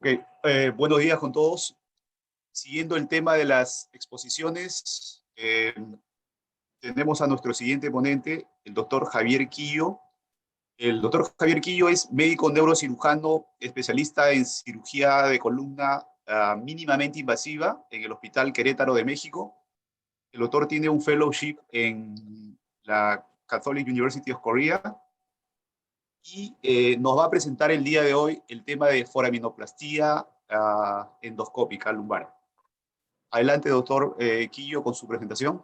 Ok, buenos días con todos. Siguiendo el tema de las exposiciones, tenemos a nuestro siguiente ponente, el doctor Javier Quillo. El doctor Javier Quillo es médico neurocirujano, especialista en cirugía de columna mínimamente invasiva en el Hospital Querétaro de México. El doctor tiene un fellowship en la Catholic University of Korea y nos va a presentar el día de hoy el tema de foraminoplastía endoscópica lumbar. Adelante, doctor Quillo, con su presentación.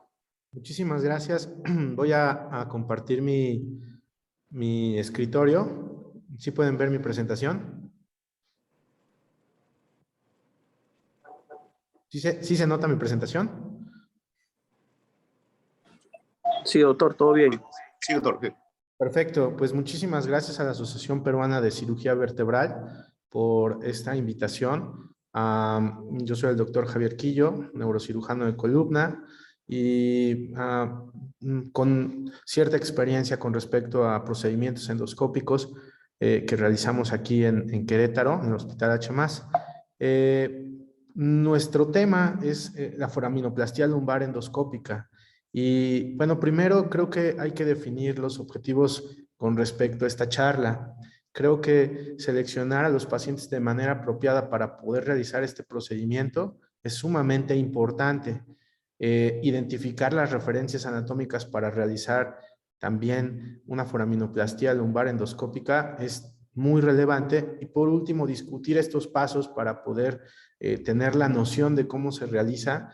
Muchísimas gracias. Voy a compartir mi escritorio. ¿Sí pueden ver mi presentación? ¿Sí se nota mi presentación? Sí, doctor, todo bien. Sí, doctor. Perfecto, pues muchísimas gracias a la Asociación Peruana de Cirugía Vertebral por esta invitación. Yo soy el doctor Javier Quillo, neurocirujano de columna y con cierta experiencia con respecto a procedimientos endoscópicos que realizamos aquí en Querétaro, en el Hospital H+. Nuestro tema es la foraminoplastía lumbar endoscópica. Y bueno, primero creo que hay que definir los objetivos con respecto a esta charla. Creo que seleccionar a los pacientes de manera apropiada para poder realizar este procedimiento es sumamente importante. Identificar las referencias anatómicas para realizar también una foraminoplastía lumbar endoscópica es muy relevante. Y por último, discutir estos pasos para poder tener la noción de cómo se realiza,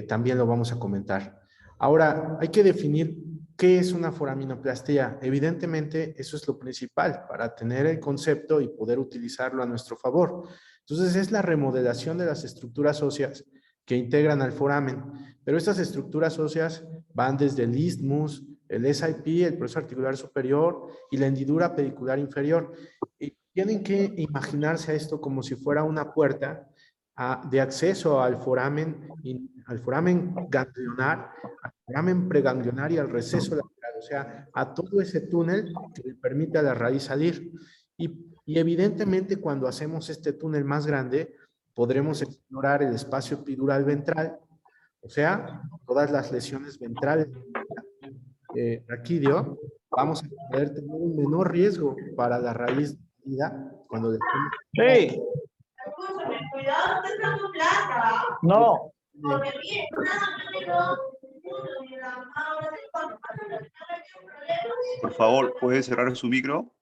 también lo vamos a comentar. Ahora, hay que definir qué es una foraminoplastía. Evidentemente, eso es lo principal para tener el concepto y poder utilizarlo a nuestro favor. Entonces, es la remodelación de las estructuras óseas que integran al foramen. Pero estas estructuras óseas van desde el isthmus, el SIP, el proceso articular superior y la hendidura pedicular inferior. Y tienen que imaginarse a esto como si fuera una puerta de acceso al foramen ganglionar, al foramen preganglionar y al receso lateral, o sea, a todo ese túnel que le permite a la raíz salir. Y evidentemente cuando hacemos este túnel más grande, podremos explorar el espacio epidural ventral, o sea, todas las lesiones ventrales raquídeo, vamos a poder tener un menor riesgo para la raíz de vida cuando dejemos. Sí. No. Por favor, ¿puede cerrar su micro?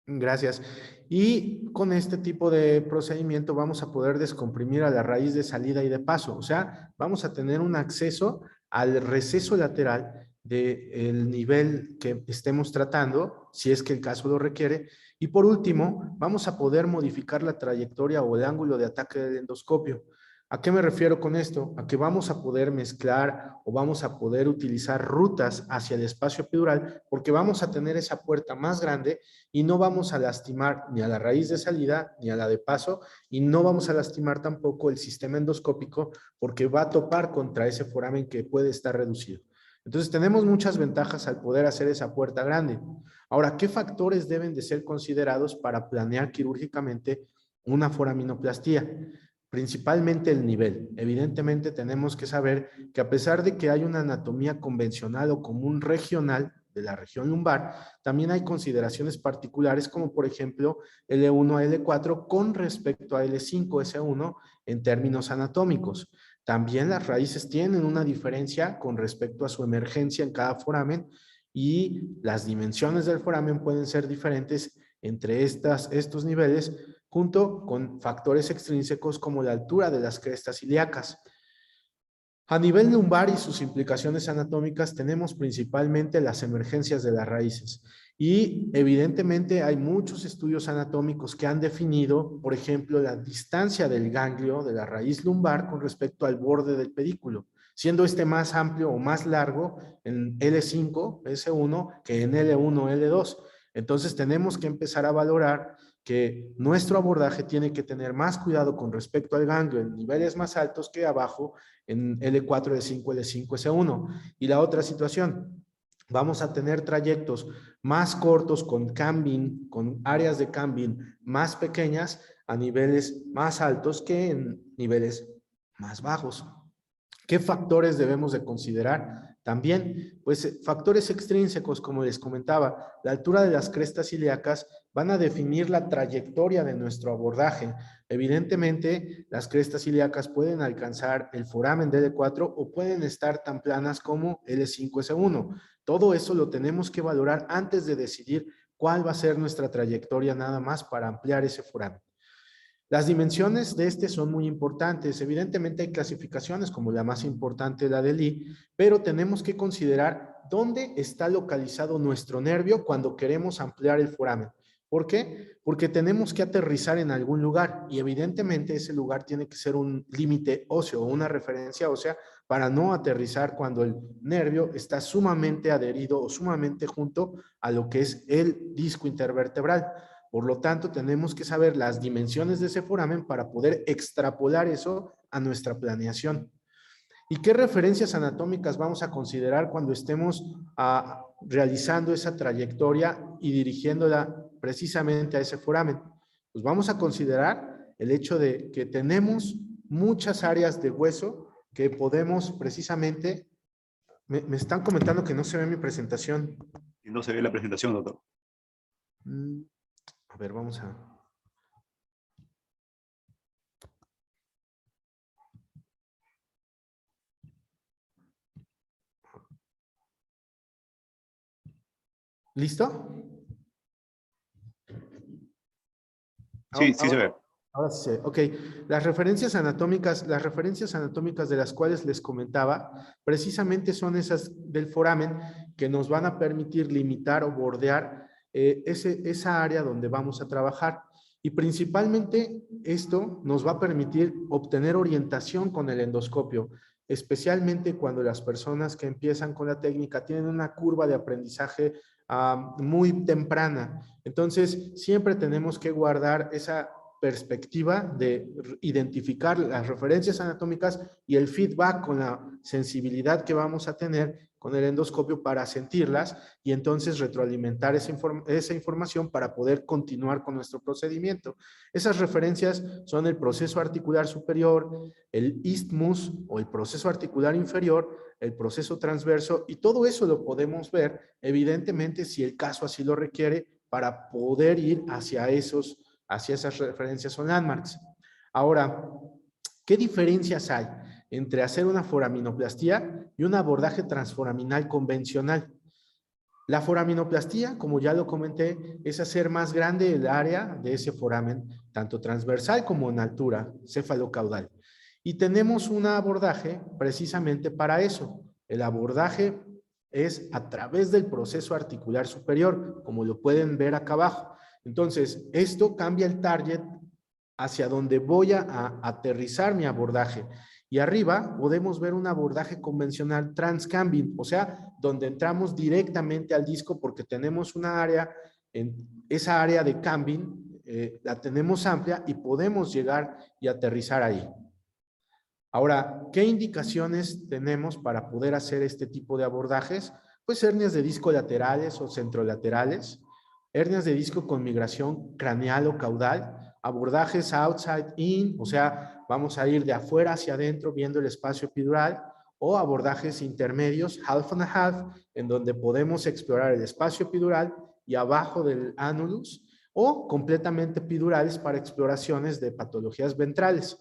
Gracias. Y con este tipo de procedimiento vamos a poder descomprimir a la raíz de salida y de paso. O sea, vamos a tener un acceso al receso lateral del nivel que estemos tratando, si es que el caso lo requiere. Y por último, vamos a poder modificar la trayectoria o el ángulo de ataque del endoscopio. ¿A qué me refiero con esto? A que vamos a poder mezclar o vamos a poder utilizar rutas hacia el espacio epidural porque vamos a tener esa puerta más grande y no vamos a lastimar ni a la raíz de salida ni a la de paso y no vamos a lastimar tampoco el sistema endoscópico porque va a topar contra ese foramen que puede estar reducido. Entonces tenemos muchas ventajas al poder hacer esa puerta grande. Ahora, ¿qué factores deben de ser considerados para planear quirúrgicamente una foraminoplastía? Principalmente el nivel. Evidentemente tenemos que saber que a pesar de que hay una anatomía convencional o común regional de la región lumbar, también hay consideraciones particulares como por ejemplo L1 a L4 con respecto a L5, S1 en términos anatómicos. También las raíces tienen una diferencia con respecto a su emergencia en cada foramen y las dimensiones del foramen pueden ser diferentes entre estos niveles junto con factores extrínsecos como la altura de las crestas ilíacas. A nivel lumbar y sus implicaciones anatómicas tenemos principalmente las emergencias de las raíces y evidentemente hay muchos estudios anatómicos que han definido, por ejemplo, la distancia del ganglio de la raíz lumbar con respecto al borde del pedículo, siendo este más amplio o más largo en L5, S1 que en L1, L2. Entonces tenemos que empezar a valorar que nuestro abordaje tiene que tener más cuidado con respecto al ganglio en niveles más altos que abajo en L4, L5, L5, S1. Y la otra situación, Vamos a tener trayectos más cortos con cambing, con áreas de cambing más pequeñas a niveles más altos que en niveles más bajos. ¿Qué factores debemos de considerar? También, pues factores extrínsecos, como les comentaba, la altura de las crestas ilíacas van a definir la trayectoria de nuestro abordaje. Evidentemente, las crestas ilíacas pueden alcanzar el foramen de L4 o pueden estar tan planas como L5-S1. Todo eso lo tenemos que valorar antes de decidir cuál va a ser nuestra trayectoria nada más para ampliar ese foramen. Las dimensiones de este son muy importantes. Evidentemente hay clasificaciones como la más importante, la del Lee, pero tenemos que considerar dónde está localizado nuestro nervio cuando queremos ampliar el foramen. ¿Por qué? Porque tenemos que aterrizar en algún lugar y evidentemente ese lugar tiene que ser un límite óseo o una referencia ósea para no aterrizar cuando el nervio está sumamente adherido o sumamente junto a lo que es el disco intervertebral. Por lo tanto, tenemos que saber las dimensiones de ese foramen para poder extrapolar eso a nuestra planeación. ¿Y qué referencias anatómicas vamos a considerar cuando estemos realizando esa trayectoria y dirigiéndola precisamente a ese foramen? Pues vamos a considerar el hecho de que tenemos muchas áreas de hueso que podemos precisamente... Me están comentando que no se ve mi presentación. Y no se ve la presentación, doctor. A ver, vamos a... ¿Listo? Sí, sí se ve. Ahora sí se ve. Ok, las referencias anatómicas de las cuales les comentaba, precisamente son esas del foramen que nos van a permitir limitar o bordear esa área donde vamos a trabajar. Y principalmente esto nos va a permitir obtener orientación con el endoscopio, especialmente cuando las personas que empiezan con la técnica tienen una curva de aprendizaje muy temprana. Entonces, siempre tenemos que guardar esa perspectiva de identificar las referencias anatómicas y el feedback con la sensibilidad que vamos a tener con el endoscopio para sentirlas y entonces retroalimentar esa información para poder continuar con nuestro procedimiento. Esas referencias son el proceso articular superior, el isthmus o el proceso articular inferior, el proceso transverso, y todo eso lo podemos ver, evidentemente, si el caso así lo requiere, para poder ir hacia esas referencias o landmarks. Ahora, ¿qué diferencias hay entre hacer una foraminoplastía y un abordaje transforaminal convencional? La foraminoplastía, como ya lo comenté, es hacer más grande el área de ese foramen, tanto transversal como en altura, cefalocaudal. Y tenemos un abordaje precisamente para eso. El abordaje es a través del proceso articular superior, como lo pueden ver acá abajo. Entonces, esto cambia el target hacia donde voy a aterrizar mi abordaje. Y arriba podemos ver un abordaje convencional transcambing, o sea, donde entramos directamente al disco porque tenemos una área, esa área de cambing la tenemos amplia y podemos llegar y aterrizar ahí. Ahora, ¿qué indicaciones tenemos para poder hacer este tipo de abordajes? Pues hernias de disco laterales o centrolaterales, hernias de disco con migración craneal o caudal, abordajes outside in, o sea, vamos a ir de afuera hacia adentro viendo el espacio epidural, o abordajes intermedios, half and a half, en donde podemos explorar el espacio epidural y abajo del annulus, o completamente epidurales para exploraciones de patologías ventrales.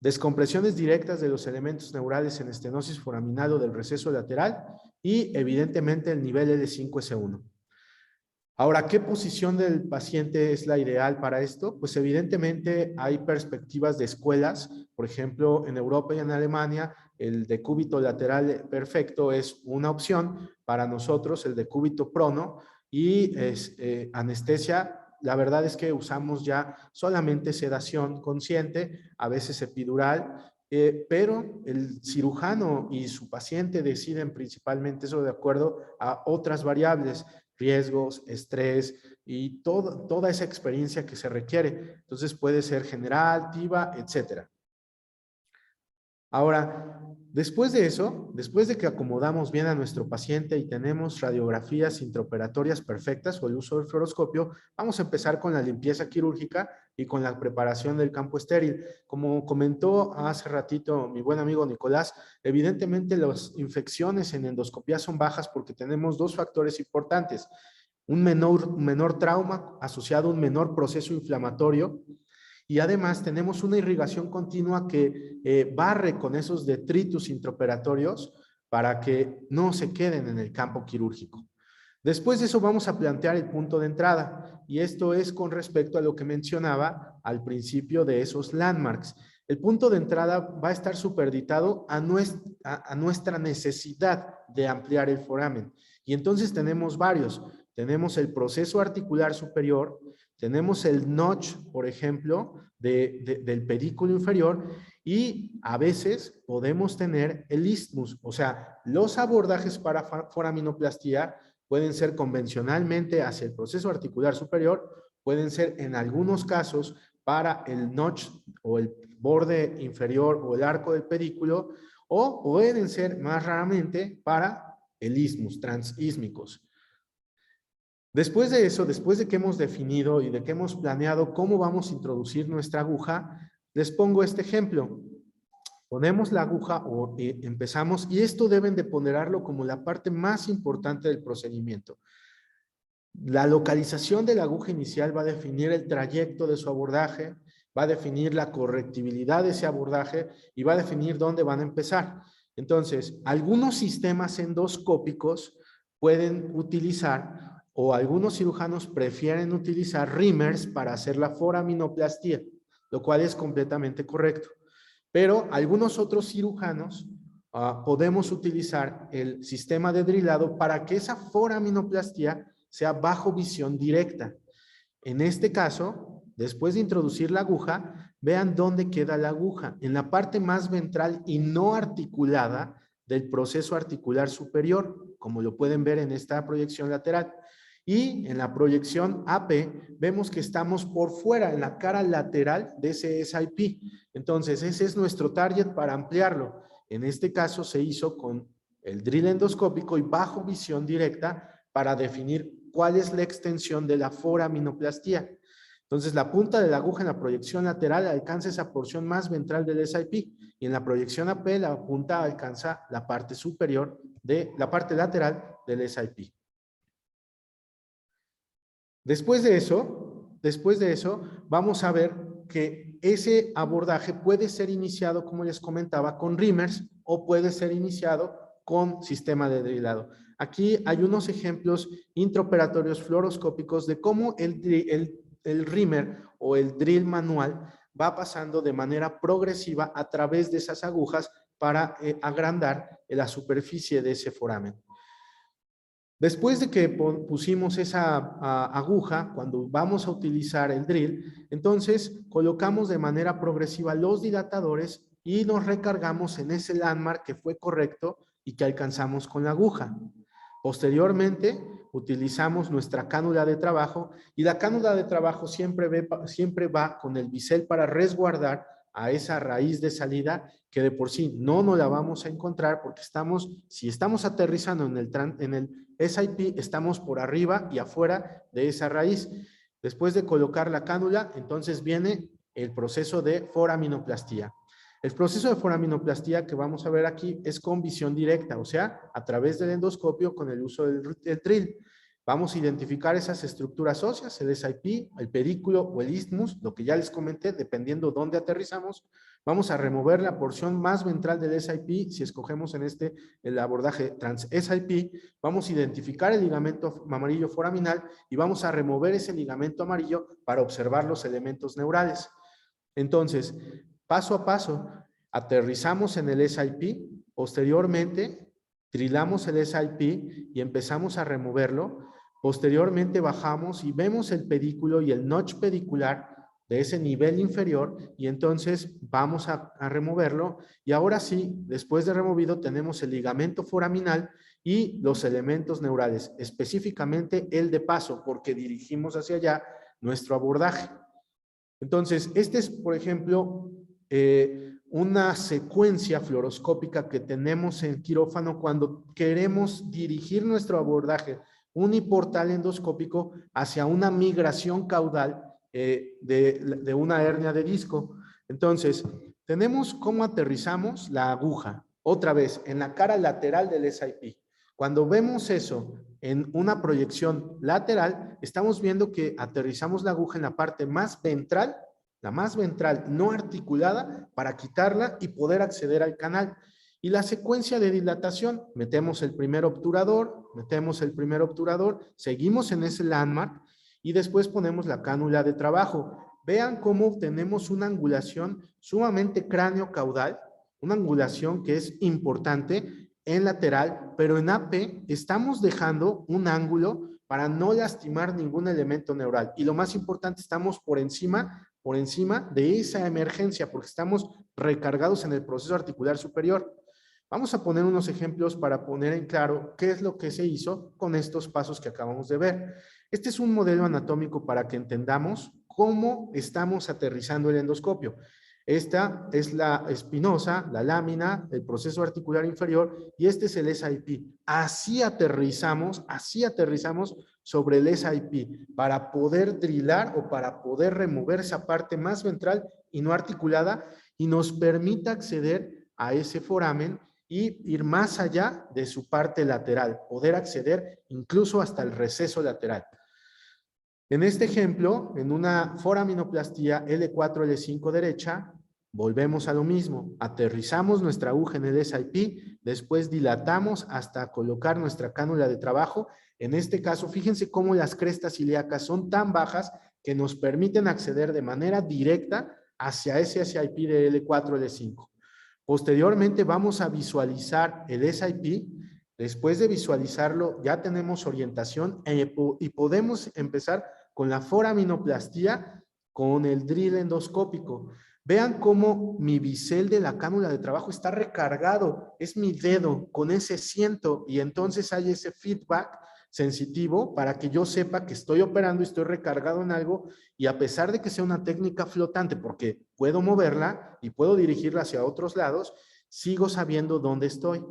Descompresiones directas de los elementos neurales en estenosis foraminal o del receso lateral y evidentemente el nivel L5-S1. Ahora, ¿qué posición del paciente es la ideal para esto? Pues evidentemente hay perspectivas de escuelas, por ejemplo, en Europa y en Alemania, el decúbito lateral perfecto es una opción, para nosotros el decúbito prono y anestesia. La verdad es que usamos ya solamente sedación consciente, a veces epidural, pero el cirujano y su paciente deciden principalmente eso de acuerdo a otras variables, riesgos, estrés y toda esa experiencia que se requiere. Entonces puede ser general, TIVA, etcétera. Ahora, Después de eso, después de que acomodamos bien a nuestro paciente y tenemos radiografías intraoperatorias perfectas o el uso del fluoroscopio, vamos a empezar con la limpieza quirúrgica y con la preparación del campo estéril. Como comentó hace ratito mi buen amigo Nicolás, evidentemente las infecciones en endoscopía son bajas porque tenemos dos factores importantes. Un menor trauma asociado a un menor proceso inflamatorio, y además tenemos una irrigación continua que barre con esos detritus intraoperatorios para que no se queden en el campo quirúrgico. Después de eso vamos a plantear el punto de entrada, y esto es con respecto a lo que mencionaba al principio de esos landmarks. El punto de entrada va a estar superditado a nuestra necesidad de ampliar el foramen. Y entonces tenemos varios. Tenemos el proceso articular superior, tenemos el notch, por ejemplo, del pedículo inferior, y a veces podemos tener el isthmus. O sea, los abordajes para foraminoplastía pueden ser convencionalmente hacia el proceso articular superior, pueden ser en algunos casos para el notch o el borde inferior o el arco del pedículo, o pueden ser más raramente para el isthmus, transísmicos. Después de eso, después de que hemos definido y de que hemos planeado cómo vamos a introducir nuestra aguja, les pongo este ejemplo. Ponemos la aguja o empezamos, y esto deben de ponderarlo como la parte más importante del procedimiento. La localización de la aguja inicial va a definir el trayecto de su abordaje, va a definir la correctibilidad de ese abordaje y va a definir dónde van a empezar. Entonces, algunos sistemas endoscópicos pueden utilizar, o algunos cirujanos prefieren utilizar reamers para hacer la foraminoplastía, lo cual es completamente correcto. Pero algunos otros cirujanos podemos utilizar el sistema de drilado para que esa foraminoplastía sea bajo visión directa. En este caso, después de introducir la aguja, vean dónde queda la aguja, en la parte más ventral y no articulada del proceso articular superior, como lo pueden ver en esta proyección lateral. Y en la proyección AP vemos que estamos por fuera, en la cara lateral de ese SIP. Entonces, ese es nuestro target para ampliarlo. En este caso se hizo con el drill endoscópico y bajo visión directa para definir cuál es la extensión de la foraminoplastía. Entonces, la punta de la aguja en la proyección lateral alcanza esa porción más ventral del SIP, y en la proyección AP la punta alcanza la parte superior de la parte lateral del SIP. Después de eso, vamos a ver que ese abordaje puede ser iniciado, como les comentaba, con reamers o puede ser iniciado con sistema de drilado. Aquí hay unos ejemplos intraoperatorios fluoroscópicos de cómo el reamer o el drill manual va pasando de manera progresiva a través de esas agujas para agrandar la superficie de ese foramen. Después de que pusimos esa aguja, cuando vamos a utilizar el drill, entonces colocamos de manera progresiva los dilatadores y nos recargamos en ese landmark que fue correcto y que alcanzamos con la aguja. Posteriormente, utilizamos nuestra cánula de trabajo, y la cánula de trabajo siempre va con el bisel para resguardar a esa raíz de salida, que de por sí no nos la vamos a encontrar porque si estamos aterrizando en el SIP, estamos por arriba y afuera de esa raíz. Después de colocar la cánula, entonces viene el proceso de foraminoplastía. El proceso de foraminoplastía que vamos a ver aquí es con visión directa, o sea, a través del endoscopio con el uso del drill. Vamos a identificar esas estructuras óseas, el SIP, el pedículo o el isthmus, lo que ya les comenté, dependiendo dónde aterrizamos. Vamos a remover la porción más ventral del SIP, si escogemos en el abordaje trans-SIP. Vamos a identificar el ligamento amarillo foraminal y vamos a remover ese ligamento amarillo para observar los elementos neurales. Entonces, paso a paso, aterrizamos en el SIP, posteriormente drilamos el SIP y empezamos a removerlo. Posteriormente bajamos y vemos el pedículo y el notch pedicular de ese nivel inferior, y entonces vamos a removerlo. Y ahora sí, después de removido, tenemos el ligamento foraminal y los elementos neurales, específicamente el de paso, porque dirigimos hacia allá nuestro abordaje. Entonces, este es, por ejemplo, una secuencia fluoroscópica que tenemos en quirófano cuando queremos dirigir nuestro abordaje uniportal endoscópico hacia una migración caudal de una hernia de disco. Entonces, tenemos cómo aterrizamos la aguja, otra vez, en la cara lateral del SIP. Cuando vemos eso en una proyección lateral, estamos viendo que aterrizamos la aguja en la parte más ventral, la más ventral, no articulada, para quitarla y poder acceder al canal. Y la secuencia de dilatación, metemos el primer obturador, seguimos en ese landmark y después ponemos la cánula de trabajo. Vean cómo tenemos una angulación sumamente cráneo-caudal, una angulación que es importante en lateral, pero en AP estamos dejando un ángulo para no lastimar ningún elemento neural. Y lo más importante, estamos por encima de esa emergencia, porque estamos recargados en el proceso articular superior. Vamos a poner unos ejemplos para poner en claro qué es lo que se hizo con estos pasos que acabamos de ver. Este es un modelo anatómico para que entendamos cómo estamos aterrizando el endoscopio. Esta es la espinosa, la lámina, el proceso articular inferior, y este es el SIP. Así aterrizamos sobre el SIP para poder drilar o para poder remover esa parte más ventral y no articulada y nos permita acceder a ese foramen y ir más allá de su parte lateral, poder acceder incluso hasta el receso lateral. En este ejemplo, en una foraminoplastía L4-L5 derecha, volvemos a lo mismo. Aterrizamos nuestra aguja en el SIP, después dilatamos hasta colocar nuestra cánula de trabajo. En este caso, fíjense cómo las crestas ilíacas son tan bajas que nos permiten acceder de manera directa hacia ese SIP de L4-L5. Posteriormente vamos a visualizar el SIP. Después de visualizarlo, ya tenemos orientación y podemos empezar con la foraminoplastía con el drill endoscópico. Vean cómo mi bisel de la cánula de trabajo está recargado, es mi dedo, con ese siento, y entonces hay ese feedback sensitivo para que yo sepa que estoy operando y estoy recargado en algo, y a pesar de que sea una técnica flotante, porque puedo moverla y puedo dirigirla hacia otros lados, sigo sabiendo dónde estoy.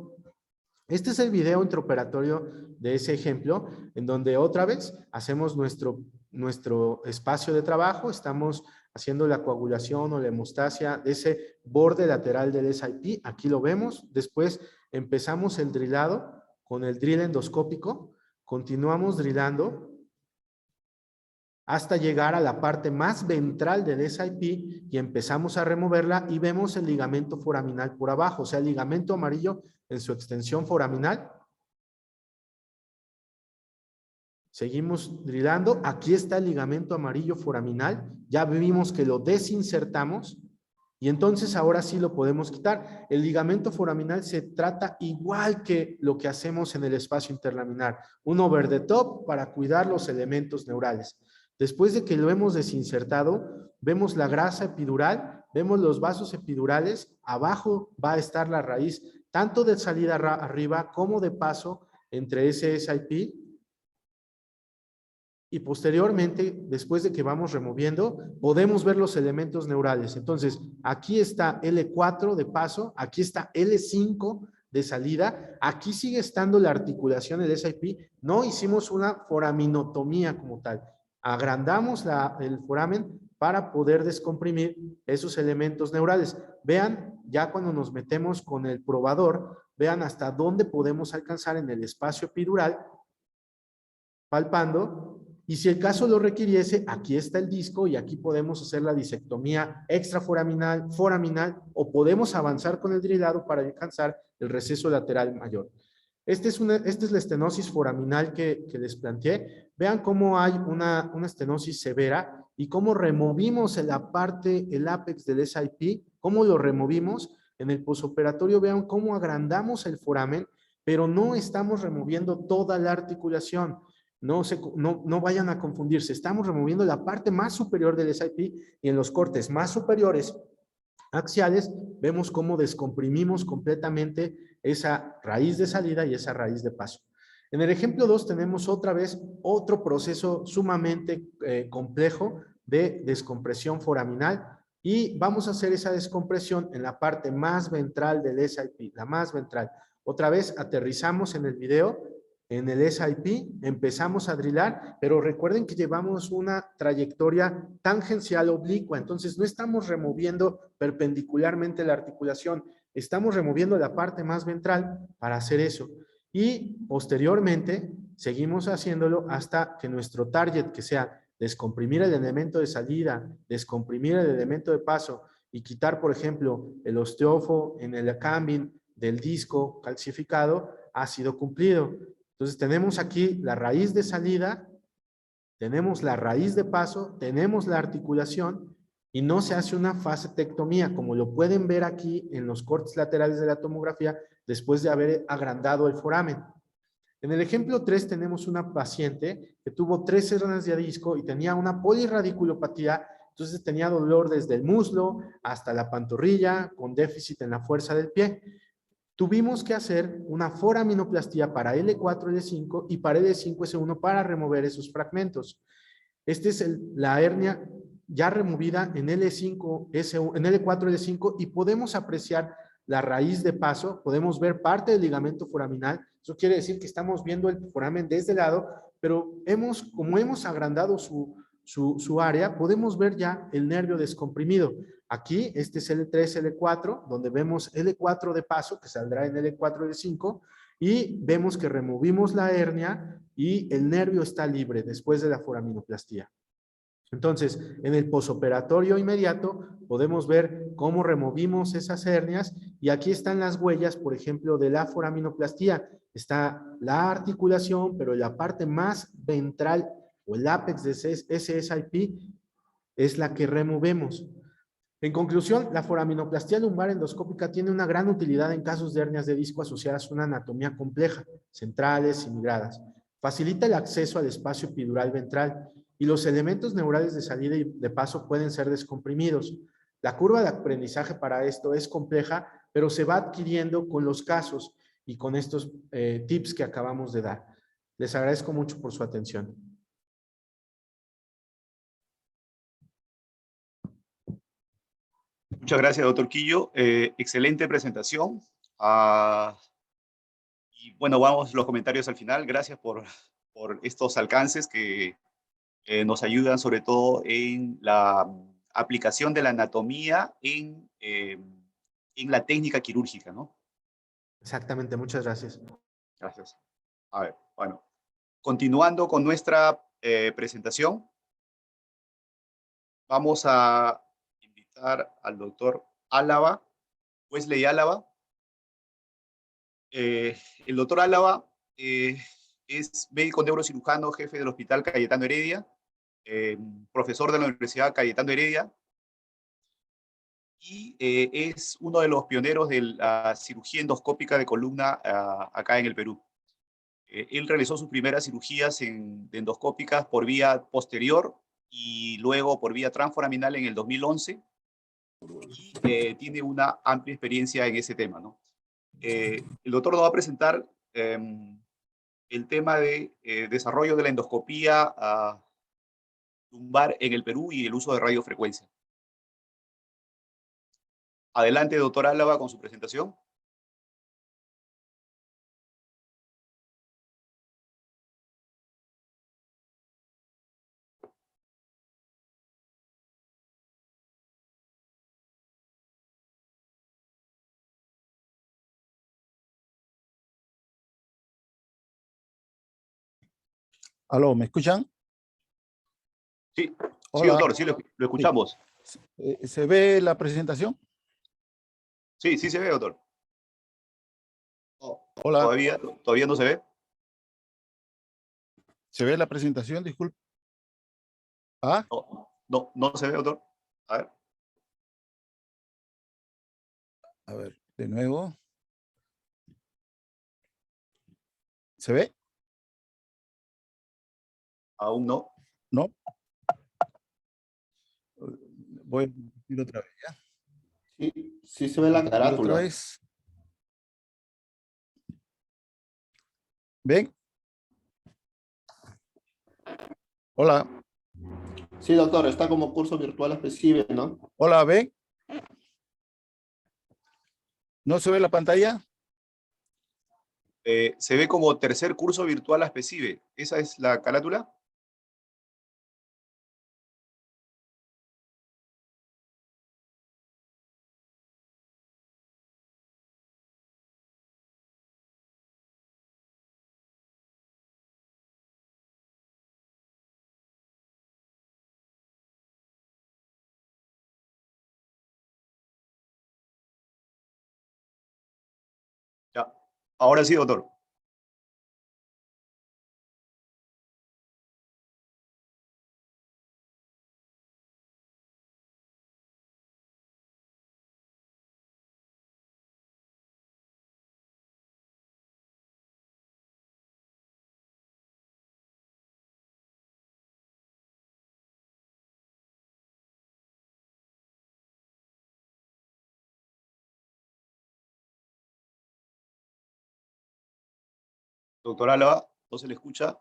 Este es el video intraoperatorio de ese ejemplo, en donde otra vez hacemos nuestro espacio de trabajo, estamos haciendo la coagulación o la hemostasia de ese borde lateral del SIP, aquí lo vemos. Después empezamos el drilado con el drill endoscópico, continuamos drilando hasta llegar a la parte más ventral del SIP y empezamos a removerla y vemos el ligamento foraminal por abajo, o sea, el ligamento amarillo en su extensión foraminal. Seguimos drilando. Aquí está el ligamento amarillo foraminal. Ya vimos que lo desinsertamos y entonces ahora sí lo podemos quitar. El ligamento foraminal se trata igual que lo que hacemos en el espacio interlaminar. Un over the top para cuidar los elementos neurales. Después de que lo hemos desinsertado, vemos la grasa epidural, vemos los vasos epidurales. Abajo va a estar la raíz, tanto de salida arriba como de paso entre ese SIP. Y posteriormente, después de que vamos removiendo, podemos ver los elementos neurales. Entonces, aquí está L4 de paso, aquí está L5 de salida, aquí sigue estando la articulación del SIP, no hicimos una foraminotomía como tal. Agrandamos el foramen para poder descomprimir esos elementos neurales. Vean, ya cuando nos metemos con el probador, vean hasta dónde podemos alcanzar en el espacio epidural, palpando. Y si el caso lo requiriese, aquí está el disco y aquí podemos hacer la disectomía extraforaminal, foraminal, o podemos avanzar con el drilado para alcanzar el receso lateral mayor. Esta es la estenosis foraminal que les planteé. Vean cómo hay una estenosis severa y cómo removimos en la parte, el ápex del SIP, cómo lo removimos. En el posoperatorio vean cómo agrandamos el foramen, pero no estamos removiendo toda la articulación. No vayan a confundirse, estamos removiendo la parte más superior del SIP y en los cortes más superiores axiales vemos cómo descomprimimos completamente esa raíz de salida y esa raíz de paso. En el ejemplo 2 tenemos otra vez otro proceso sumamente complejo de descompresión foraminal Y vamos a hacer esa descompresión en la parte más ventral del SIP, la más ventral. Otra vez aterrizamos en el video, en el SIP, empezamos a drilar, pero recuerden que llevamos una trayectoria tangencial oblicua, entonces no estamos removiendo perpendicularmente la articulación, estamos removiendo la parte más ventral para hacer eso. Y posteriormente seguimos haciéndolo hasta que nuestro target, que sea descomprimir el elemento de salida, descomprimir el elemento de paso y quitar, por ejemplo, el osteófo en el cambing del disco calcificado, ha sido cumplido. Entonces tenemos aquí la raíz de salida, tenemos la raíz de paso, tenemos la articulación y no se hace una fascectomía, como lo pueden ver aquí en los cortes laterales de la tomografía después de haber agrandado el foramen. En el ejemplo 3 tenemos una paciente que tuvo 3 hernias de disco y tenía una polirradiculopatía, entonces tenía dolor desde el muslo hasta la pantorrilla con déficit en la fuerza del pie. Tuvimos que hacer una foraminoplastía para L4, L5 y para L5, S1 para remover esos fragmentos. Esta es la hernia ya removida en L5, S1, en L4, L5 y podemos apreciar la raíz de paso, podemos ver parte del ligamento foraminal. Eso quiere decir que estamos viendo el foramen desde el lado, pero como hemos agrandado su área, podemos ver ya el nervio descomprimido. Aquí, este es L3, L4, donde vemos L4 de paso, que saldrá en L4, L5, y vemos que removimos la hernia y el nervio está libre después de la foraminoplastía. Entonces, en el posoperatorio inmediato podemos ver cómo removimos esas hernias y aquí están las huellas, por ejemplo, de la foraminoplastía. Está la articulación, pero la parte más ventral o el ápex de ese SIP es la que removemos. En conclusión, la foraminoplastía lumbar endoscópica tiene una gran utilidad en casos de hernias de disco asociadas a una anatomía compleja, centrales y migradas. Facilita el acceso al espacio epidural ventral y los elementos neurales de salida y de paso pueden ser descomprimidos. La curva de aprendizaje para esto es compleja, pero se va adquiriendo con los casos y con estos tips que acabamos de dar. Les agradezco mucho por su atención. Muchas gracias, doctor Quillo. Excelente presentación. Y bueno, vamos los comentarios al final. Gracias por estos alcances que nos ayudan sobre todo en la aplicación de la anatomía en la técnica quirúrgica, ¿no? Exactamente, muchas gracias. Gracias. A ver, bueno, continuando con nuestra presentación, vamos a invitar al doctor Álava, Wesley Álava. El doctor Álava es médico neurocirujano, jefe del Hospital Cayetano Heredia, profesor de la Universidad Cayetano Heredia, y es uno de los pioneros de la cirugía endoscópica de columna acá en el Perú. Él realizó sus primeras cirugías de endoscópicas por vía posterior y luego por vía transforaminal en el 2011 y tiene una amplia experiencia en ese tema, ¿no? El doctor nos va a presentar el tema de desarrollo de la endoscopía lumbar en el Perú y el uso de radiofrecuencia. Adelante, doctor Álava, con su presentación. Aló, ¿me escuchan? Sí, sí, Hola. doctor, sí, lo escuchamos. Sí. ¿Se ve la presentación? Sí, sí se ve, doctor. Oh, Hola. ¿Todavía no se ve? ¿Se ve la presentación? Disculpe. ¿Ah? No se ve, doctor. A ver. A ver, de nuevo. ¿Se ve? Aún no. ¿No? Voy a ir otra vez, ¿ya? Sí se ve la carátula. Otra vez. ¿Ven? Hola. Sí, doctor, está como curso virtual accesible, ¿no? Hola, ¿ve? ¿No se ve la pantalla? Se ve como tercer curso virtual ASPECIBE. ¿Esa es la carátula? Ya. Ahora sí, doctor. Doctor Álava, ¿no se le escucha?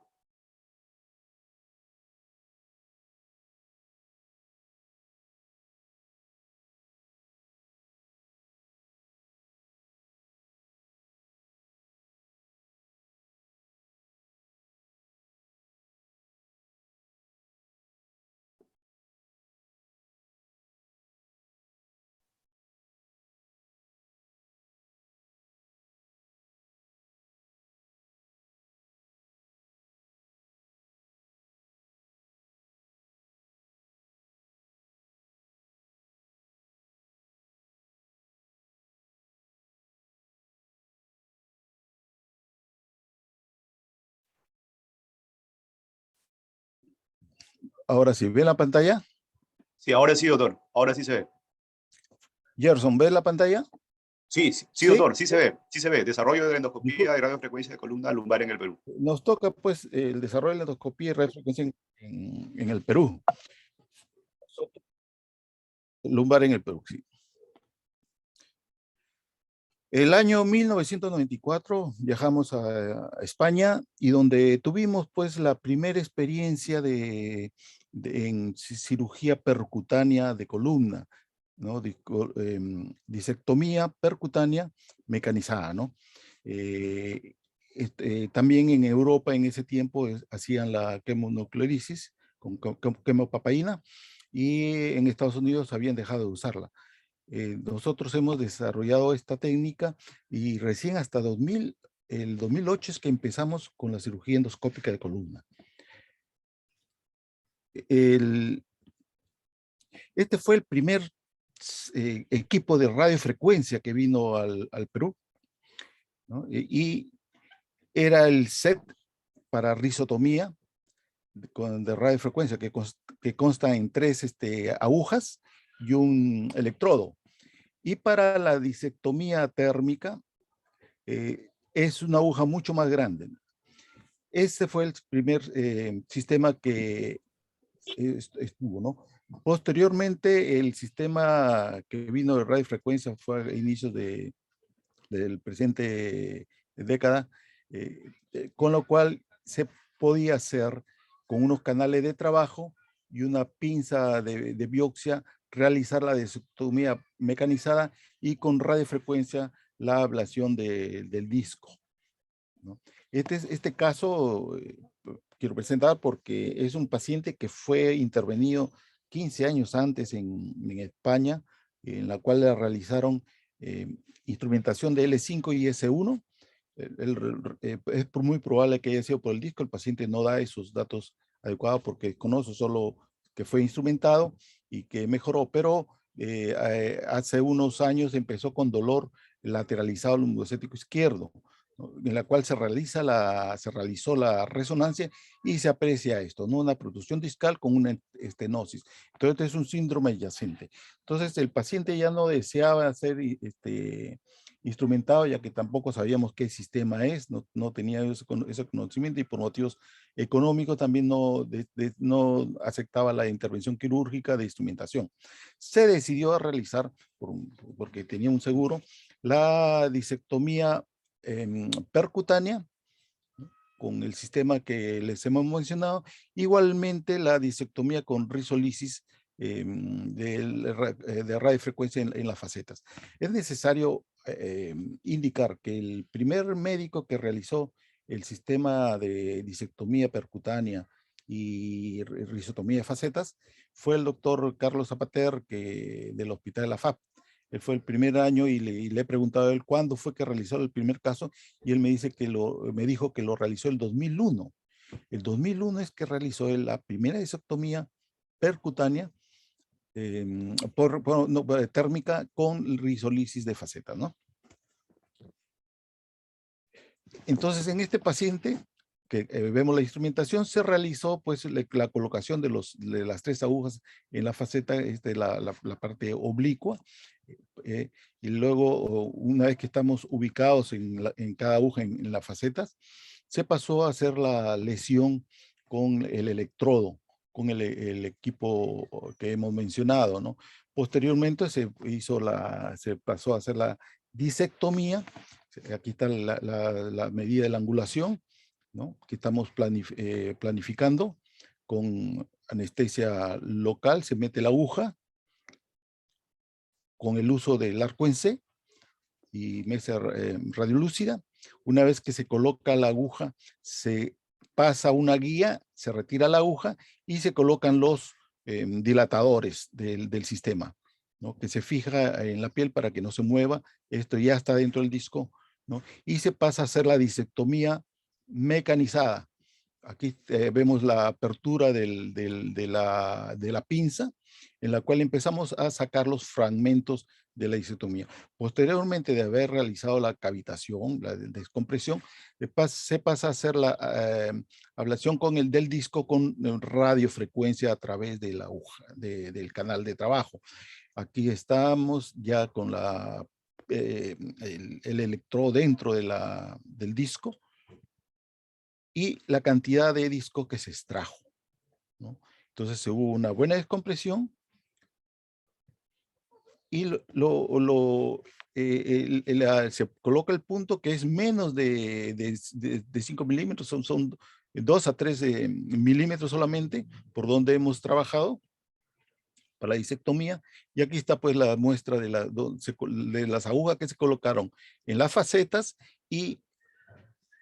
Ahora sí, ¿ve la pantalla? Sí, ahora sí, doctor. Ahora sí se ve. Gerson, ¿ves la pantalla? Sí, sí, sí, Sí. doctor, sí se ve. Sí se ve. Desarrollo de la endoscopía Discul- de radiofrecuencia de columna lumbar en el Perú. Nos toca, pues, el desarrollo de la endoscopía y radiofrecuencia en el Perú. Lumbar en el Perú, sí. El año 1994 viajamos a España y donde tuvimos pues la primera experiencia en cirugía percutánea de columna, ¿no? Disectomía percutánea mecanizada, ¿no? También en Europa en ese tiempo hacían la quemonuclearisis con quemopapaína y en Estados Unidos habían dejado de usarla. Nosotros hemos desarrollado esta técnica y recién hasta el 2008 es que empezamos con la cirugía endoscópica de columna. El, este fue el primer equipo de radiofrecuencia que vino al Perú, ¿no? Y era el set para risotomía de radiofrecuencia que consta en 3 agujas y un electrodo. Y para la disectomía térmica, es una aguja mucho más grande. Este fue el primer sistema que estuvo, ¿no? Posteriormente, el sistema que vino de radiofrecuencia fue a inicios del presente década, con lo cual se podía hacer con unos canales de trabajo y una pinza de biopsia, realizar la disectomía mecanizada y con radiofrecuencia la ablación del disco, ¿no? Este caso quiero presentar porque es un paciente que fue intervenido 15 años antes en España, en la cual le realizaron instrumentación de L5 y S1. Es muy probable que haya sido por el disco, el paciente no da esos datos adecuados porque conoce solo que fue instrumentado y que mejoró, pero hace unos años empezó con dolor lateralizado lumbocético izquierdo, ¿no? En la cual se realizó la resonancia y se aprecia esto, ¿no? Una protrusión discal con una estenosis. Entonces es un síndrome adyacente. Entonces el paciente ya no deseaba ser instrumentado, ya que tampoco sabíamos qué sistema es, no tenía ese conocimiento y por motivos económicos también no aceptaba la intervención quirúrgica de instrumentación. Se decidió a realizar, porque tenía un seguro, la disectomía percutánea con el sistema que les hemos mencionado. Igualmente la disectomía con risolisis de radiofrecuencia en las facetas. Es necesario indicar que el primer médico que realizó el sistema de disectomía percutánea y risotomía de facetas fue el doctor Carlos Zapater del Hospital de la FAP. Él fue el primer año y le he preguntado a él cuándo fue que realizó el primer caso y él me dijo que lo realizó el 2001. El 2001 es que realizó la primera disectomía percutánea térmica con risolisis de faceta, ¿no? Entonces, en este paciente, que vemos la instrumentación, se realizó pues la colocación de las 3 agujas en la faceta, la parte oblicua, y luego, una vez que estamos ubicados en cada aguja en las facetas, se pasó a hacer la lesión con el electrodo, con el equipo que hemos mencionado, ¿no? Posteriormente se pasó a hacer la disectomía. Aquí está la medida de la angulación, ¿no? Que estamos planificando con anestesia local. Se mete la aguja con el uso del arco en C y mesa radiolúcida. Una vez que se coloca la aguja, se pasa una guía, se retira la aguja y se colocan los dilatadores del sistema, ¿no? Que se fija en la piel para que no se mueva. Esto ya está dentro del disco, ¿no? Y se pasa a hacer la disectomía mecanizada. Aquí vemos la apertura de la pinza, en la cual empezamos a sacar los fragmentos de la disectomía. Posteriormente de haber realizado la cavitación, la descompresión, se pasa a hacer la ablación del disco con radiofrecuencia a través de la aguja, del canal de trabajo. Aquí estamos ya con el electrodo dentro del disco y la cantidad de disco que se extrajo, ¿no? Entonces hubo una buena descompresión y se coloca el punto que es menos de 5 milímetros, son 2 a 3 milímetros solamente por donde hemos trabajado para la disectomía. Y aquí está pues la muestra de las agujas que se colocaron en las facetas y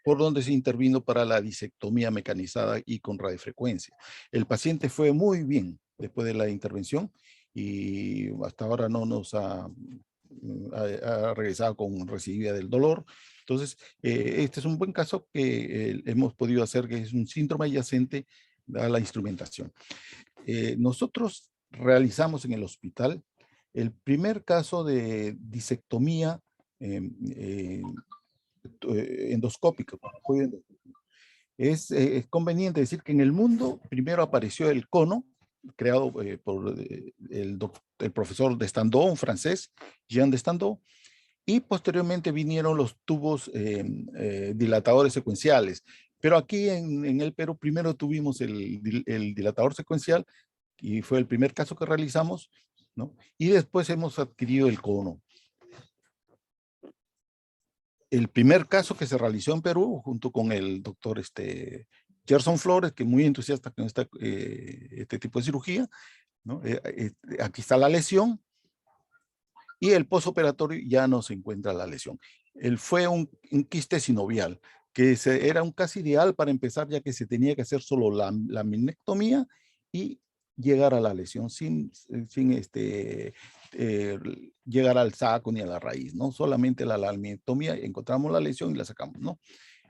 por donde se intervino para la disectomía mecanizada y con radiofrecuencia. El paciente fue muy bien después de la intervención y hasta ahora no nos ha regresado con recidivia del dolor. Entonces, este es un buen caso que hemos podido hacer, que es un síndrome adyacente a la instrumentación. Nosotros realizamos en el hospital el primer caso de disectomía endoscópica. Es conveniente decir que en el mundo primero apareció el cono, creado por el profesor Destandau, un francés, Jean Destandau, y posteriormente vinieron los tubos dilatadores secuenciales. Pero aquí en el Perú primero tuvimos el dilatador secuencial, y fue el primer caso que realizamos, ¿no? Y después hemos adquirido el cono. El primer caso que se realizó en Perú, junto con el doctor Gerson Flores, que es muy entusiasta con este tipo de cirugía, ¿no? Aquí está la lesión, y el postoperatorio ya no se encuentra la lesión. Fue un quiste sinovial, que era un caso ideal para empezar, ya que se tenía que hacer solo la laminectomía y llegar a la lesión sin llegar al saco ni a la raíz, ¿no? Solamente la laminectomía, encontramos la lesión y la sacamos, ¿no?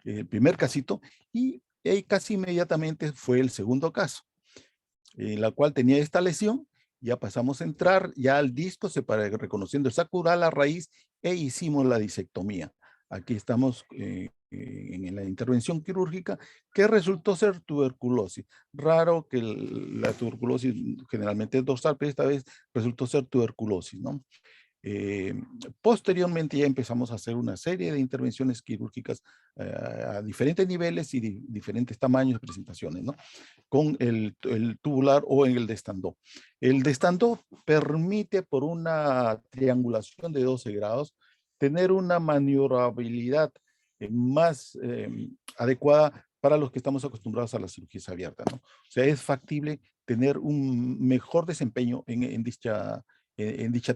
El primer casito, y casi inmediatamente fue el segundo caso, en la cual tenía esta lesión. Ya pasamos a entrar ya al disco, reconociendo el sacural, la raíz, e hicimos la disectomía. Aquí estamos en la intervención quirúrgica, que resultó ser tuberculosis. Raro que la tuberculosis generalmente es dorsal, pero esta vez resultó ser tuberculosis, ¿no? Posteriormente ya empezamos a hacer una serie de intervenciones quirúrgicas a diferentes niveles y diferentes tamaños de presentaciones, ¿no? Con el tubular o en el Destandau. El Destandau permite, por una triangulación de 12 grados, tener una maniobrabilidad más adecuada para los que estamos acostumbrados a las cirugías abiertas, ¿no? O sea, es factible tener un mejor desempeño en dicha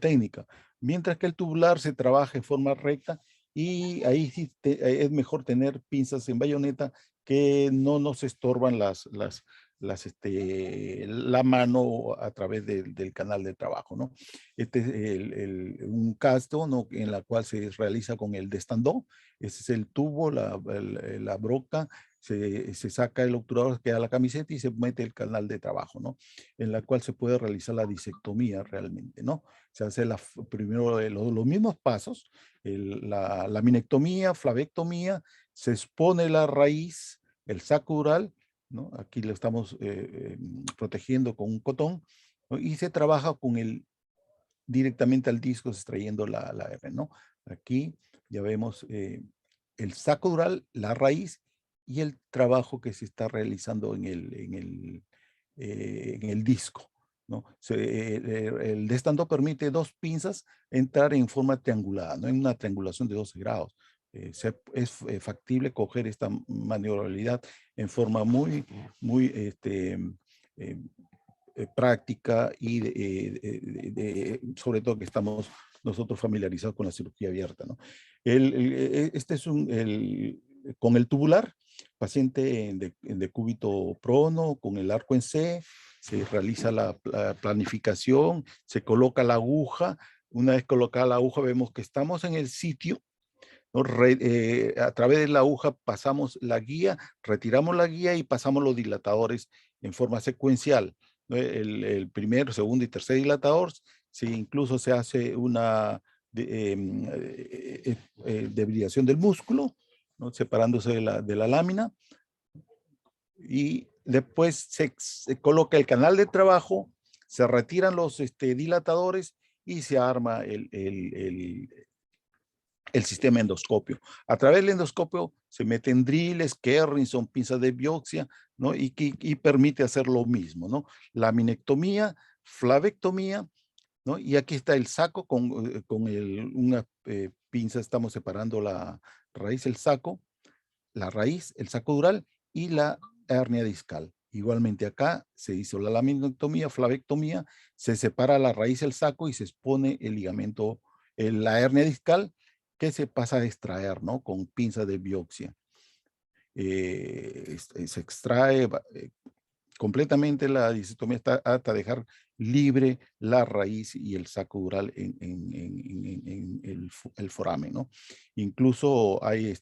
técnica, mientras que el tubular se trabaja en forma recta y ahí sí es mejor tener pinzas en bayoneta que no nos estorban la mano a través del canal de trabajo, ¿no? Este es un caso, ¿no?, en la cual se realiza con el destandó. Ese es el tubo, la broca, se saca el obturador, queda la camiseta y se mete el canal de trabajo, ¿no? En la cual se puede realizar la disectomía realmente, ¿no? Se hace primero los mismos pasos, la laminectomía, flavectomía, se expone la raíz, el saco dural, ¿no? Aquí lo estamos protegiendo con un cotón, ¿no? Y se trabaja directamente al disco extrayendo la R, ¿no? Aquí ya vemos el saco dural, la raíz y el trabajo que se está realizando en el disco, ¿no? El destandó permite 2 pinzas entrar en forma triangulada, ¿no? En una triangulación de 12 grados. Es factible coger esta maniobrabilidad en forma muy práctica y sobre todo que estamos nosotros familiarizados con la cirugía abierta, ¿no? Este es con el tubular, paciente en decúbito prono, con el arco en C, se realiza la planificación, se coloca la aguja. Una vez colocada la aguja vemos que estamos en el sitio, ¿no? A través de la aguja pasamos la guía, retiramos la guía y pasamos los dilatadores en forma secuencial, ¿no? El primer, segundo y tercer dilatador, incluso se hace una debilidación del músculo, ¿no?, separándose de la lámina, y después se coloca el canal de trabajo, se retiran los dilatadores y se arma el sistema endoscopio. A través del endoscopio se meten drills, Kerrison, pinzas de biopsia, ¿no? Y permite hacer lo mismo, ¿no? Laminectomía, flavectomía, ¿no? Y aquí está el saco con una pinza, estamos separando la raíz, el saco, la raíz, el saco dural y la hernia discal. Igualmente acá se hizo la laminectomía, flavectomía, se separa la raíz, el saco y se expone el ligamento, la hernia discal, que se pasa a extraer, ¿no?, con pinza de biopsia. Se extrae completamente la disectomía hasta dejar libre la raíz y el saco dural en el foramen, ¿no? Incluso hay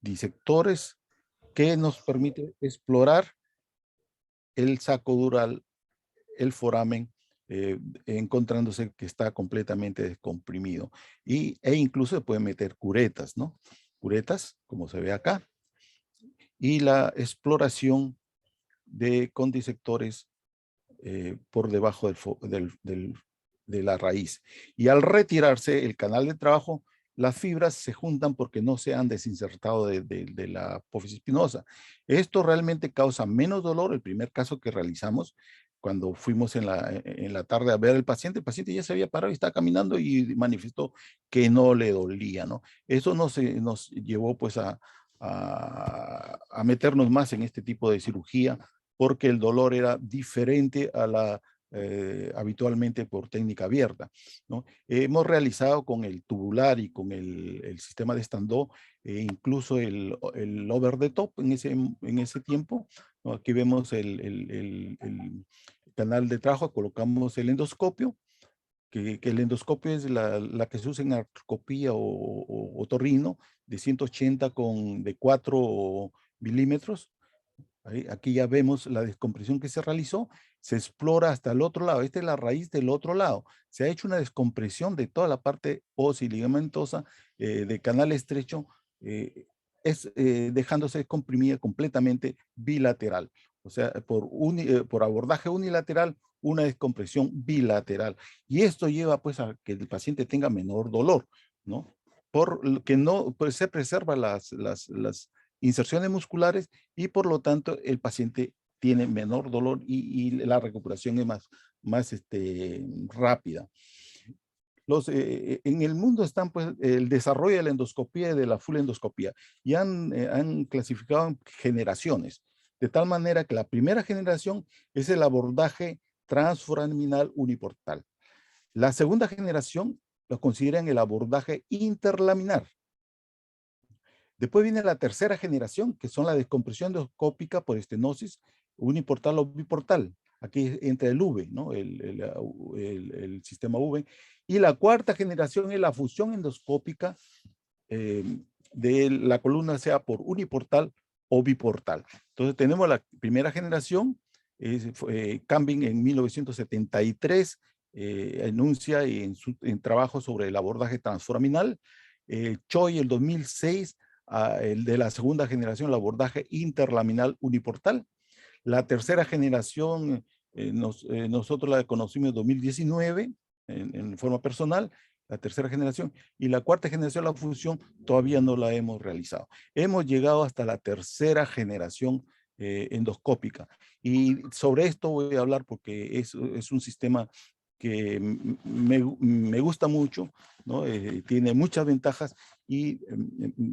disectores que nos permiten explorar el saco dural, el foramen, encontrándose que está completamente descomprimido. E incluso se pueden meter curetas, ¿no? Curetas, como se ve acá. Y la exploración con disectores por debajo de la raíz. Y al retirarse el canal de trabajo, las fibras se juntan porque no se han desinsertado de la apófisis espinosa. Esto realmente causa menos dolor. El primer caso que realizamos, cuando fuimos en la tarde a ver al paciente, el paciente ya se había parado y estaba caminando y manifestó que no le dolía, ¿no? Eso nos llevó pues a meternos más en este tipo de cirugía, porque el dolor era diferente a la habitualmente por técnica abierta, ¿no? Hemos realizado con el tubular y con el sistema de stand-up, incluso el over the top en ese tiempo, ¿no? Aquí vemos el canal de trabajo, colocamos el endoscopio, que el endoscopio es la que se usa en artroscopía o otorrino, de 180 de 4 milímetros. Aquí ya vemos la descompresión que se realizó, se explora hasta el otro lado. Esta es la raíz del otro lado. Se ha hecho una descompresión de toda la parte ósea y ligamentosa de canal estrecho, dejándose comprimida completamente bilateral. O sea, por abordaje unilateral, una descompresión bilateral. Y esto lleva pues a que el paciente tenga menor dolor, ¿no? Porque no, pues, se preserva las inserciones musculares y por lo tanto el paciente tiene menor dolor y la recuperación es más rápida. En el mundo están pues el desarrollo de la endoscopía y de la full endoscopía y han clasificado en generaciones, de tal manera que la primera generación es el abordaje transforaminal uniportal. La segunda generación lo consideran el abordaje interlaminar. Después viene la tercera generación, que son la descompresión endoscópica por estenosis uniportal o biportal. Aquí entra el V, ¿no? El sistema V. Y la cuarta generación es la fusión endoscópica de la columna, sea por uniportal o biportal. Entonces tenemos la primera generación, Camping en 1973 enuncia en trabajo sobre el abordaje transforaminal, Choi el 2006, el de la segunda generación, el abordaje interlaminal uniportal. La tercera generación, nosotros la conocimos en 2019 en forma personal, la tercera generación, y la cuarta generación, la fusión, todavía no la hemos realizado. Hemos llegado hasta la tercera generación endoscópica. Y sobre esto voy a hablar porque es un sistema que me gusta mucho, ¿no? Tiene muchas ventajas y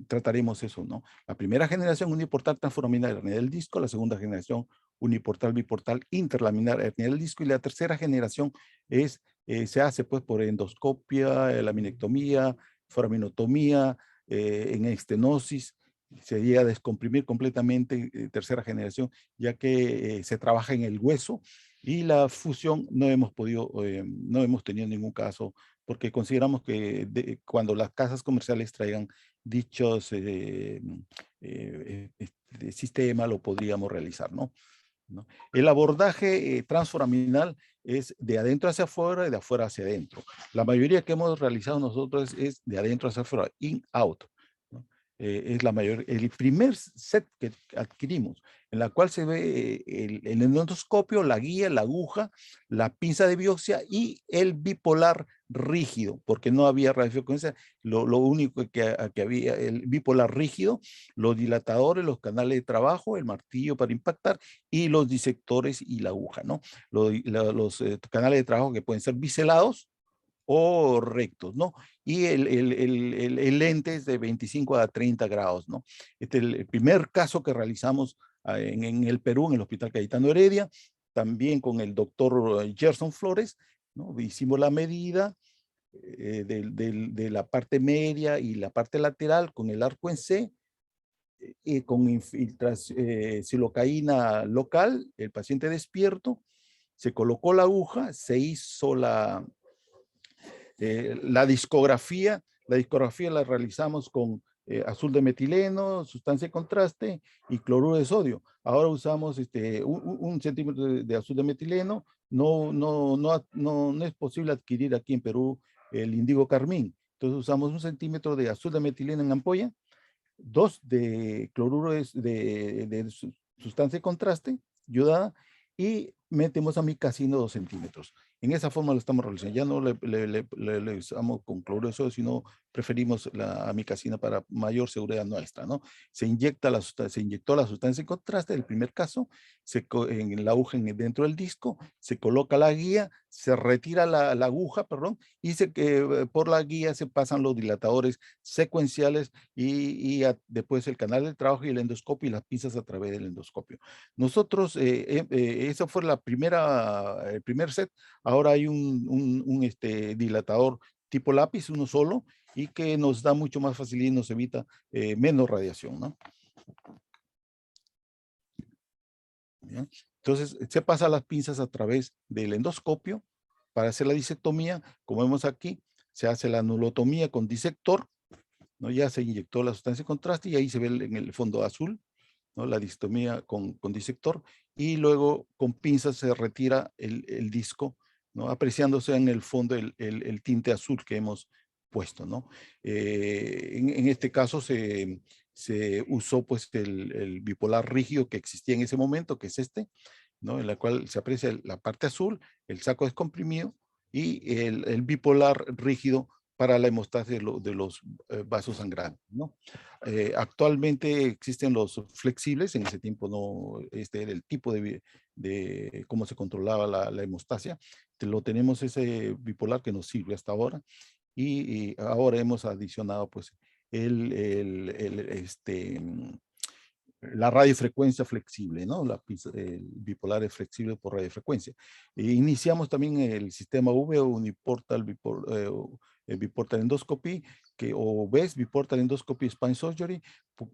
trataremos eso, ¿no? La primera generación uniportal transforaminal hernia del disco, la segunda generación uniportal biportal interlaminar hernia del disco y la tercera generación se hace pues por endoscopia, laminectomía, foraminotomía, en estenosis, sería descomprimir completamente tercera generación, ya que se trabaja en el hueso y la fusión no hemos tenido ningún caso porque consideramos que cuando las casas comerciales traigan dichos sistema lo podríamos realizar, ¿no? El abordaje transforaminal es de adentro hacia afuera y de afuera hacia adentro. La mayoría que hemos realizado nosotros es de adentro hacia afuera, in-out, ¿no? Es el primer set que adquirimos, en la cual se ve el endoscopio, la guía, la aguja, la pinza de biopsia y el bipolar rígido, porque no había radiofrecuencia, lo único que había, el bipolar rígido, los dilatadores, los canales de trabajo, el martillo para impactar y los disectores y la aguja, ¿no? Los canales de trabajo que pueden ser biselados o rectos, ¿no? Y el lente es de 25 a 30 grados, ¿no? Este es el primer caso que realizamos en el Perú, en el Hospital Cayetano Heredia, también con el doctor Gerson Flores, ¿no? Hicimos la medida de la parte media y la parte lateral con el arco en C, con silocaína local, el paciente despierto, se colocó la aguja, se hizo la discografía. La discografía la realizamos con azul de metileno, sustancia de contraste y cloruro de sodio. Ahora usamos un centímetro de azul de metileno. No es posible adquirir aquí en Perú el indigo carmín. Entonces usamos 1 centímetro de azul de metileno en ampolla, 2 de cloruro de sustancia de contraste, yodada, y metemos amicacina 2 centímetros. En esa forma lo estamos realizando. Ya no le usamos con cloruro de sodio, sino preferimos la amicacina para mayor seguridad nuestra, ¿no? Se inyectó la sustancia de contraste, el primer caso, en la aguja dentro del disco, se coloca la guía, se retira la aguja, perdón, y por la guía se pasan los dilatadores secuenciales y después el canal de trabajo y el endoscopio y las pinzas a través del endoscopio. Nosotros, esa fue el primer set. Ahora hay un dilatador tipo lápiz, uno solo, y que nos da mucho más facilidad y nos evita menos radiación, ¿no? ¿Bien? Entonces, se pasa las pinzas a través del endoscopio para hacer la disectomía. Como vemos aquí, se hace la anulotomía con disector, ¿no? Ya se inyectó la sustancia de contraste y ahí se ve en el fondo azul, ¿no? La disectomía con disector, y luego con pinzas se retira el disco, ¿no? Apreciándose en el fondo el tinte azul que hemos puesto, ¿no? En este caso se usó pues el bipolar rígido que existía en ese momento, que es ¿no? En la cual se aprecia la parte azul, el saco descomprimido y el bipolar rígido para la hemostasia de los vasos sangrantes, ¿no? Actualmente existen los flexibles, en ese tiempo no, este era el tipo de de cómo se controlaba la hemostasia. Lo tenemos ese bipolar que nos sirve hasta ahora, y ahora hemos adicionado pues la radiofrecuencia flexible, ¿no? El bipolar es flexible por radiofrecuencia. Iniciamos también el sistema V o Uniportal Biportal Endoscopy, o BES, Biportal Endoscopy Spine Surgery,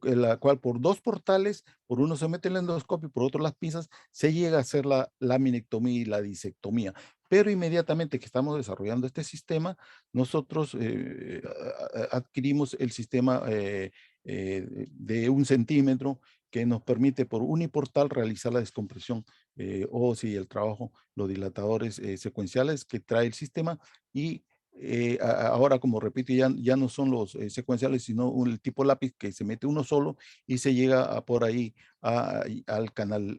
la cual por 2 portales, por uno se mete el endoscopio, por otro las pinzas, se llega a hacer la laminectomía y la disectomía. Pero inmediatamente que estamos desarrollando este sistema, nosotros adquirimos el sistema de 1 centímetro, que nos permite por uniportal realizar la descompresión o si el trabajo, los dilatadores secuenciales que trae el sistema. Y ahora, como repito, ya no son los secuenciales, sino el tipo lápiz, que se mete uno solo y se llega por ahí al canal,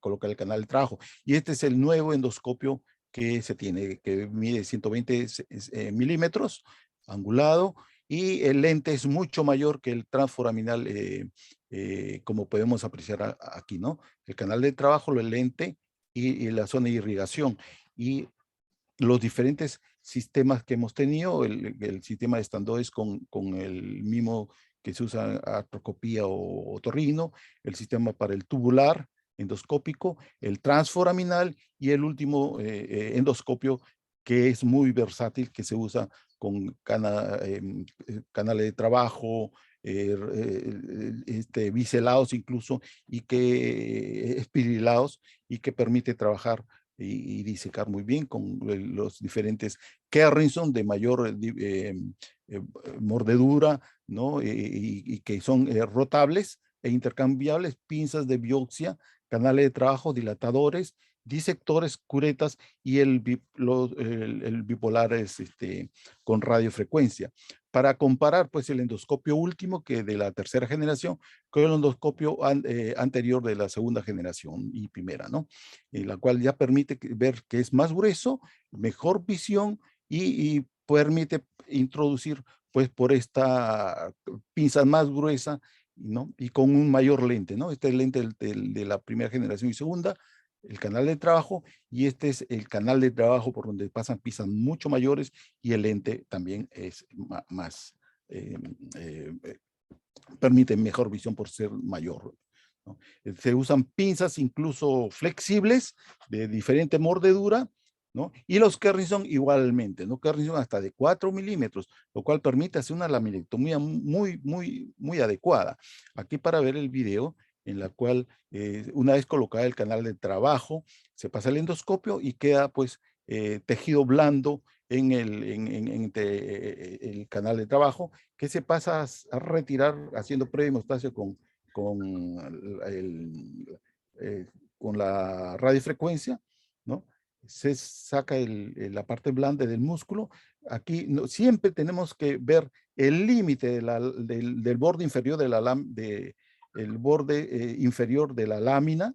colocar el canal de trabajo. Y este es el nuevo endoscopio que se tiene, que mide 120 milímetros, angulado, y el lente es mucho mayor que el transforaminal, como podemos apreciar aquí, ¿no? El canal de trabajo, el lente y la zona de irrigación. Y los diferentes sistemas que hemos tenido, el sistema de estandoides con el mismo que se usa artroscopía o otorrino, el sistema para el tubular endoscópico, el transforaminal y el último endoscopio, que es muy versátil, que se usa con canales de trabajo, biselados incluso, y que espirilados, y que permite trabajar y disecar muy bien con los diferentes Kerrinson de mayor mordedura, ¿no? Y que son rotables e intercambiables, pinzas de biopsia, canales de trabajo, dilatadores, disectores, curetas, y el bipolar es con radiofrecuencia. Para comparar, pues, el endoscopio último, que de la 3ª generación, con el endoscopio anterior de la 2ª generación y primera, ¿no? La cual ya permite ver que es más grueso, mejor visión, y permite introducir, pues, por esta pinza más gruesa, ¿no? Y con un mayor lente, ¿no? Este es el lente de la 1ª generación y 2ª, el canal de trabajo, y este es el canal de trabajo por donde pasan pinzas mucho mayores, y el lente también es más, permite mejor visión por ser mayor, ¿no? Se usan pinzas incluso flexibles de diferente mordedura, ¿no? Y los Kerrinson igualmente, ¿no? Kerrinson hasta de 4 milímetros, lo cual permite hacer una laminectomía muy adecuada. Aquí, para ver el video, en la cual una vez colocada el canal de trabajo, se pasa el endoscopio y queda, pues, tejido blando en el canal de trabajo, que se pasa a retirar haciendo prehemostasia con la radiofrecuencia, ¿no? Se saca la parte blanda del músculo. Aquí siempre tenemos que ver el límite del borde inferior el borde inferior de la lámina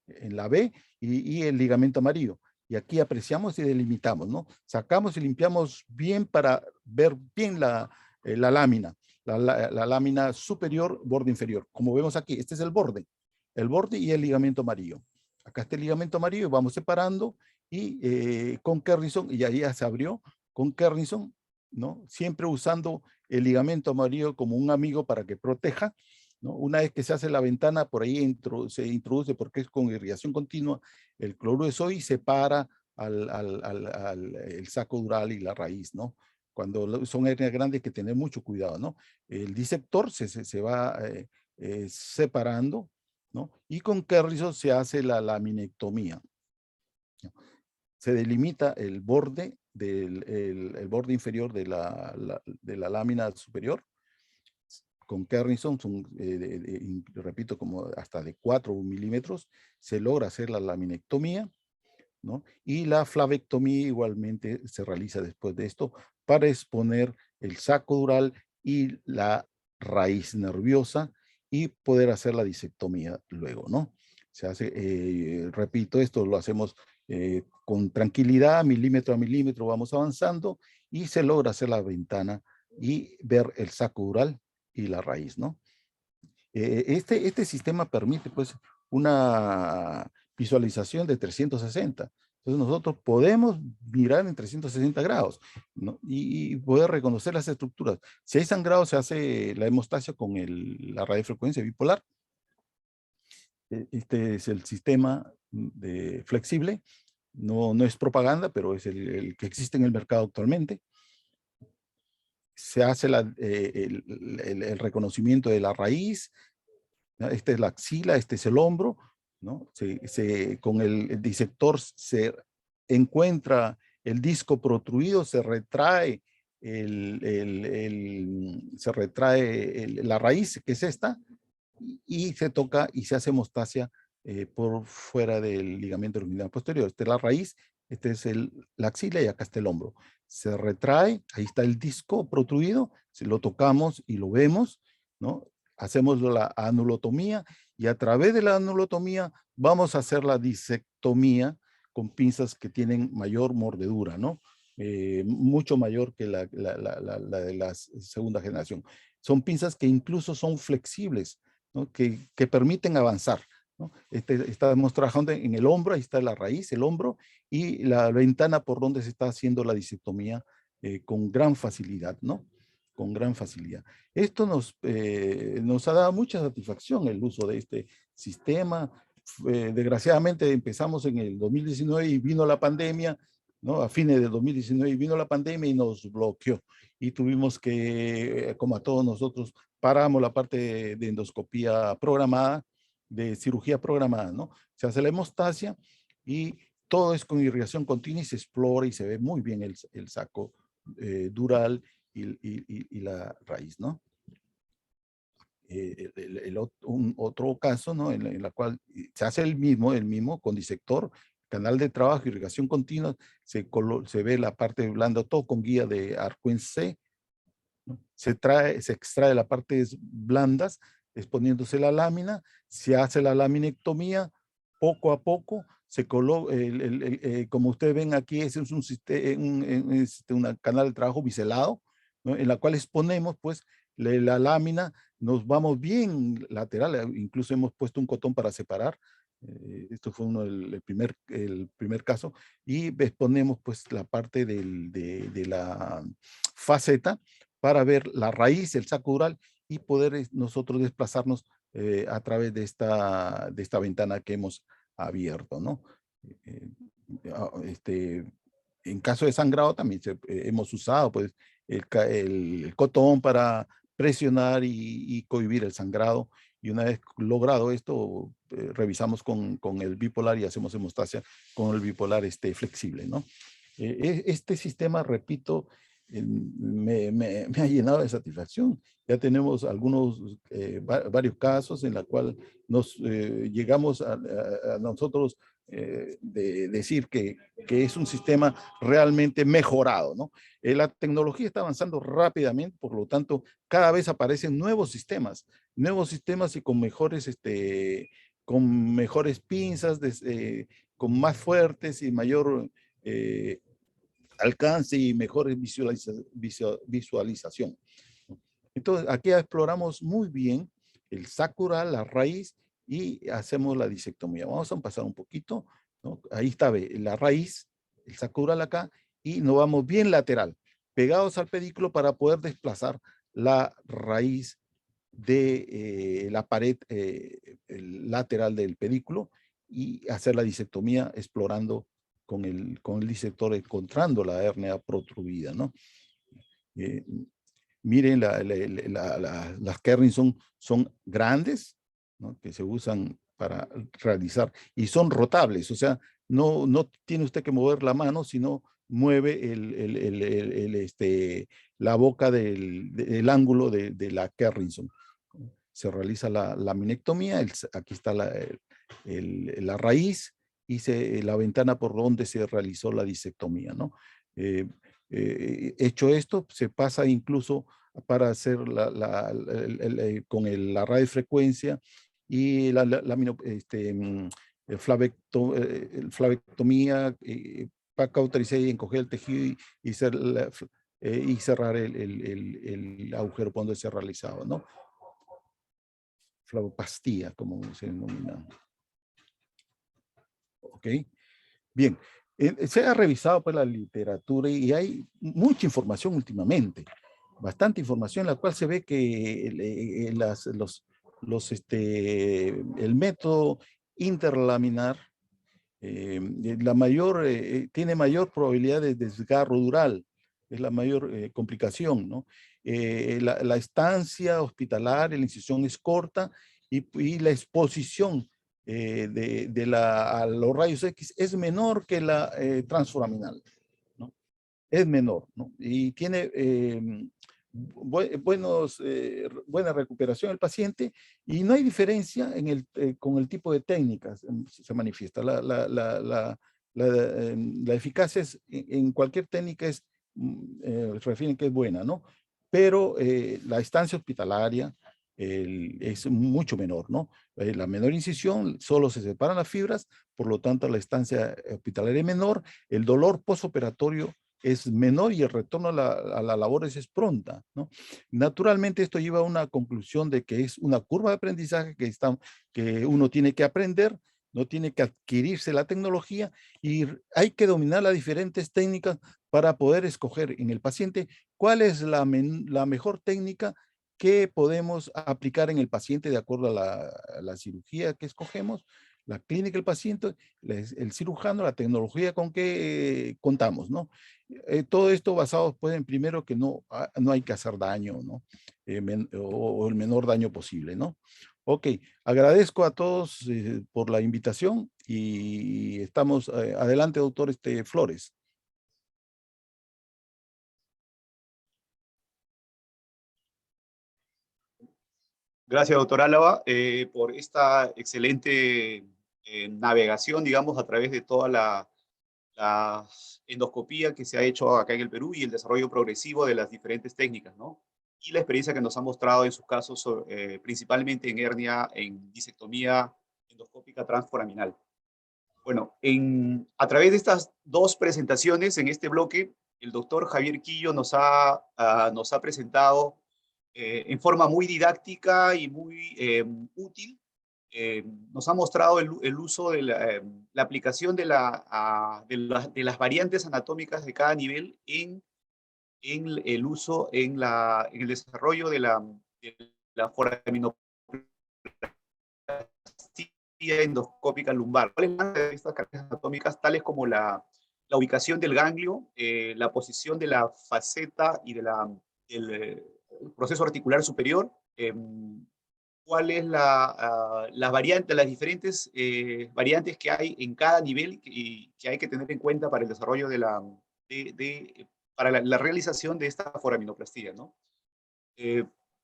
en la B, y el ligamento amarillo. Y aquí apreciamos y delimitamos, ¿no? Sacamos y limpiamos bien para ver bien la lámina, la lámina superior, borde inferior. Como vemos aquí, este es el borde y el ligamento amarillo. Acá está el ligamento amarillo, vamos separando, y con Kerrinson, y ahí ya se abrió, con Kerrinson, ¿no? Siempre usando el ligamento amarillo como un amigo para que proteja, ¿no? Una vez que se hace la ventana, por ahí se introduce, porque es con irrigación continua, el cloruro de sodio, y separa el saco dural y la raíz, ¿no? Cuando son hernias grandes hay que tener mucho cuidado, ¿no? El disector se va separando, ¿no? Y con Kerrinson se hace la laminectomía, ¿no? Se delimita el borde el borde inferior de la lámina superior. Con Kerrinson, repito, como hasta de 4 milímetros, se logra hacer la laminectomía, ¿no? Y la flavectomía igualmente se realiza después de esto, para exponer el saco dural y la raíz nerviosa, y poder hacer la disectomía luego, ¿no? Se hace, repito, esto lo hacemos con tranquilidad, milímetro a milímetro vamos avanzando, y se logra hacer la ventana y ver el saco dural y la raíz, ¿no? Este sistema permite, pues, una visualización de 360. Entonces nosotros podemos mirar en 360 grados, ¿no? Y poder reconocer las estructuras. Si hay sangrado, se hace la hemostasia con la radiofrecuencia bipolar. Este es el sistema flexible. No es propaganda, pero es el que existe en el mercado actualmente. Se hace el reconocimiento de la raíz. ¿No? Esta es la axila, este es el hombro, ¿no? Con el disector se encuentra el disco protruido, se retrae, la raíz, que es esta, y se toca y se hace hemostasia por fuera del ligamento longitudinal posterior. Esta es la raíz, este es la axila y acá está el hombro. Se retrae, ahí está el disco protruido, si lo tocamos y lo vemos, ¿no? Hacemos la anulotomía y a través de la anulotomía vamos a hacer la disectomía con pinzas que tienen mayor mordedura, ¿no? Mucho mayor que la de la segunda generación. Son pinzas que incluso son flexibles, ¿no? Que permiten avanzar, ¿no? Estamos trabajando en el hombro, ahí está la raíz, el hombro, y la ventana por donde se está haciendo la disectomía con gran facilidad, ¿no? Con gran facilidad. Esto nos ha dado mucha satisfacción el uso de este sistema. Desgraciadamente empezamos en el 2019 y vino la pandemia, ¿no? A fines del 2019 vino la pandemia y nos bloqueó. Y tuvimos que, como a todos nosotros, paramos la parte de endoscopía programada, de cirugía programada, ¿no? Se hace la hemostasia y todo es con irrigación continua y se explora y se ve muy bien el saco dural y la raíz, ¿no? Otro caso, ¿no? En la cual se hace el mismo con disector, canal de trabajo, irrigación continua, se ve la parte blanda, todo con guía de Arquin C, ¿no? Se extrae la parte blandas, exponiéndose la lámina, se hace la laminectomía, poco a poco, se coloca, como ustedes ven aquí, ese es un canal de trabajo biselado, ¿no? En la cual exponemos pues la lámina, nos vamos bien lateral, incluso hemos puesto un cotón para separar, esto fue el primer caso, y exponemos pues la parte de la faceta para ver la raíz, el saco dural y poder nosotros desplazarnos a través de esta ventana que hemos abierto, ¿no? En caso de sangrado también hemos usado pues el cotón para presionar y cohibir el sangrado, y una vez logrado esto revisamos con el bipolar y hacemos hemostasia con el bipolar flexible, ¿no? Este sistema, repito, me ha llenado de satisfacción. Ya tenemos varios casos en la cual llegamos a nosotros de decir que es un sistema realmente mejorado, ¿no? La tecnología está avanzando rápidamente, por lo tanto, cada vez aparecen nuevos sistemas y con mejores pinzas, con más fuertes y mayor alcance y mejor visualización. Entonces, aquí exploramos muy bien el sacral, la raíz, y hacemos la disectomía. Vamos a pasar un poquito, ¿no? Ahí está la raíz, el sacral acá, y nos vamos bien lateral, pegados al pedículo para poder desplazar la raíz de la pared lateral del pedículo y hacer la disectomía explorando con el disector, encontrando la hernia protruida, ¿no? Miren, las Kerrin son grandes, ¿no? Que se usan para realizar, y son rotables, o sea, no tiene usted que mover la mano, sino mueve la boca del ángulo de la Kerrinson. Se realiza la laminectomía, aquí está la raíz, y la ventana por donde se realizó la disectomía, ¿no? Hecho esto, se pasa incluso para hacer con la radiofrecuencia y flavectomía, para cauterizar y encoger el tejido y cerrar el agujero por donde se ha realizado, ¿no? Flavopastía, como se denomina. ¿Ok? Bien. Se ha revisado pues la literatura y hay mucha información últimamente. Bastante información en la cual se ve que el método interlaminar tiene mayor probabilidad de desgarro dural, es la mayor complicación, ¿no? La estancia hospitalaria, la incisión es corta y la exposición a los rayos X es menor que la transforaminal, ¿no? Es menor, ¿no? Y tiene buena recuperación el paciente y no hay diferencia con el tipo de técnicas se manifiesta. La eficacia en cualquier técnica refieren que es buena, ¿no? Pero la estancia hospitalaria es mucho menor, ¿no? La menor incisión, solo se separan las fibras, por lo tanto la estancia hospitalaria es menor, el dolor postoperatorio es menor y el retorno a la labores es pronta, ¿no? Naturalmente esto lleva a una conclusión de que es una curva de aprendizaje que uno tiene que aprender, no tiene que adquirirse la tecnología y hay que dominar las diferentes técnicas para poder escoger en el paciente cuál es la mejor técnica que podemos aplicar en el paciente de acuerdo a la cirugía que escogemos, la clínica del paciente, el cirujano, la tecnología con que contamos, ¿no? Todo esto basado pues en primero que no hay que hacer daño, ¿no? O el menor daño posible, ¿no? Ok, agradezco a todos por la invitación y estamos adelante, doctor Flores. Gracias, doctor Álava, por esta excelente navegación, digamos, a través de toda la endoscopía que se ha hecho acá en el Perú y el desarrollo progresivo de las diferentes técnicas, ¿no? Y la experiencia que nos han mostrado en sus casos, principalmente en hernia, en disectomía endoscópica transforaminal. Bueno, a través de estas dos presentaciones en este bloque, el doctor Javier Quillo nos ha presentado en forma muy didáctica y muy útil. Nos ha mostrado el uso de la aplicación de las variantes anatómicas de cada nivel en el uso, en el desarrollo de la foraminoplastia endoscópica lumbar. ¿Cuáles son estas características anatómicas, tales como la ubicación del ganglio, la posición de la faceta y del proceso articular superior? ¿Cuál es la variante, las diferentes variantes que hay en cada nivel que hay que tener en cuenta para el desarrollo para la realización de esta foraminoplastia, ¿no?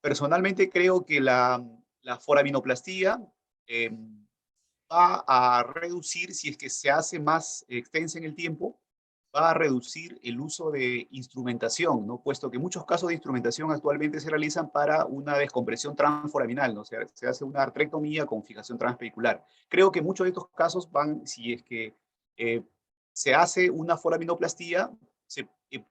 Personalmente creo que la foraminoplastia va a reducir, si es que se hace más extensa en el tiempo, va a reducir el uso de instrumentación, ¿no? Puesto que muchos casos de instrumentación actualmente se realizan para una descompresión transforaminal, ¿no? O sea, se hace una artrectomía con fijación transpedicular. Creo que muchos de estos casos van, si es que se hace una foraminoplastia, se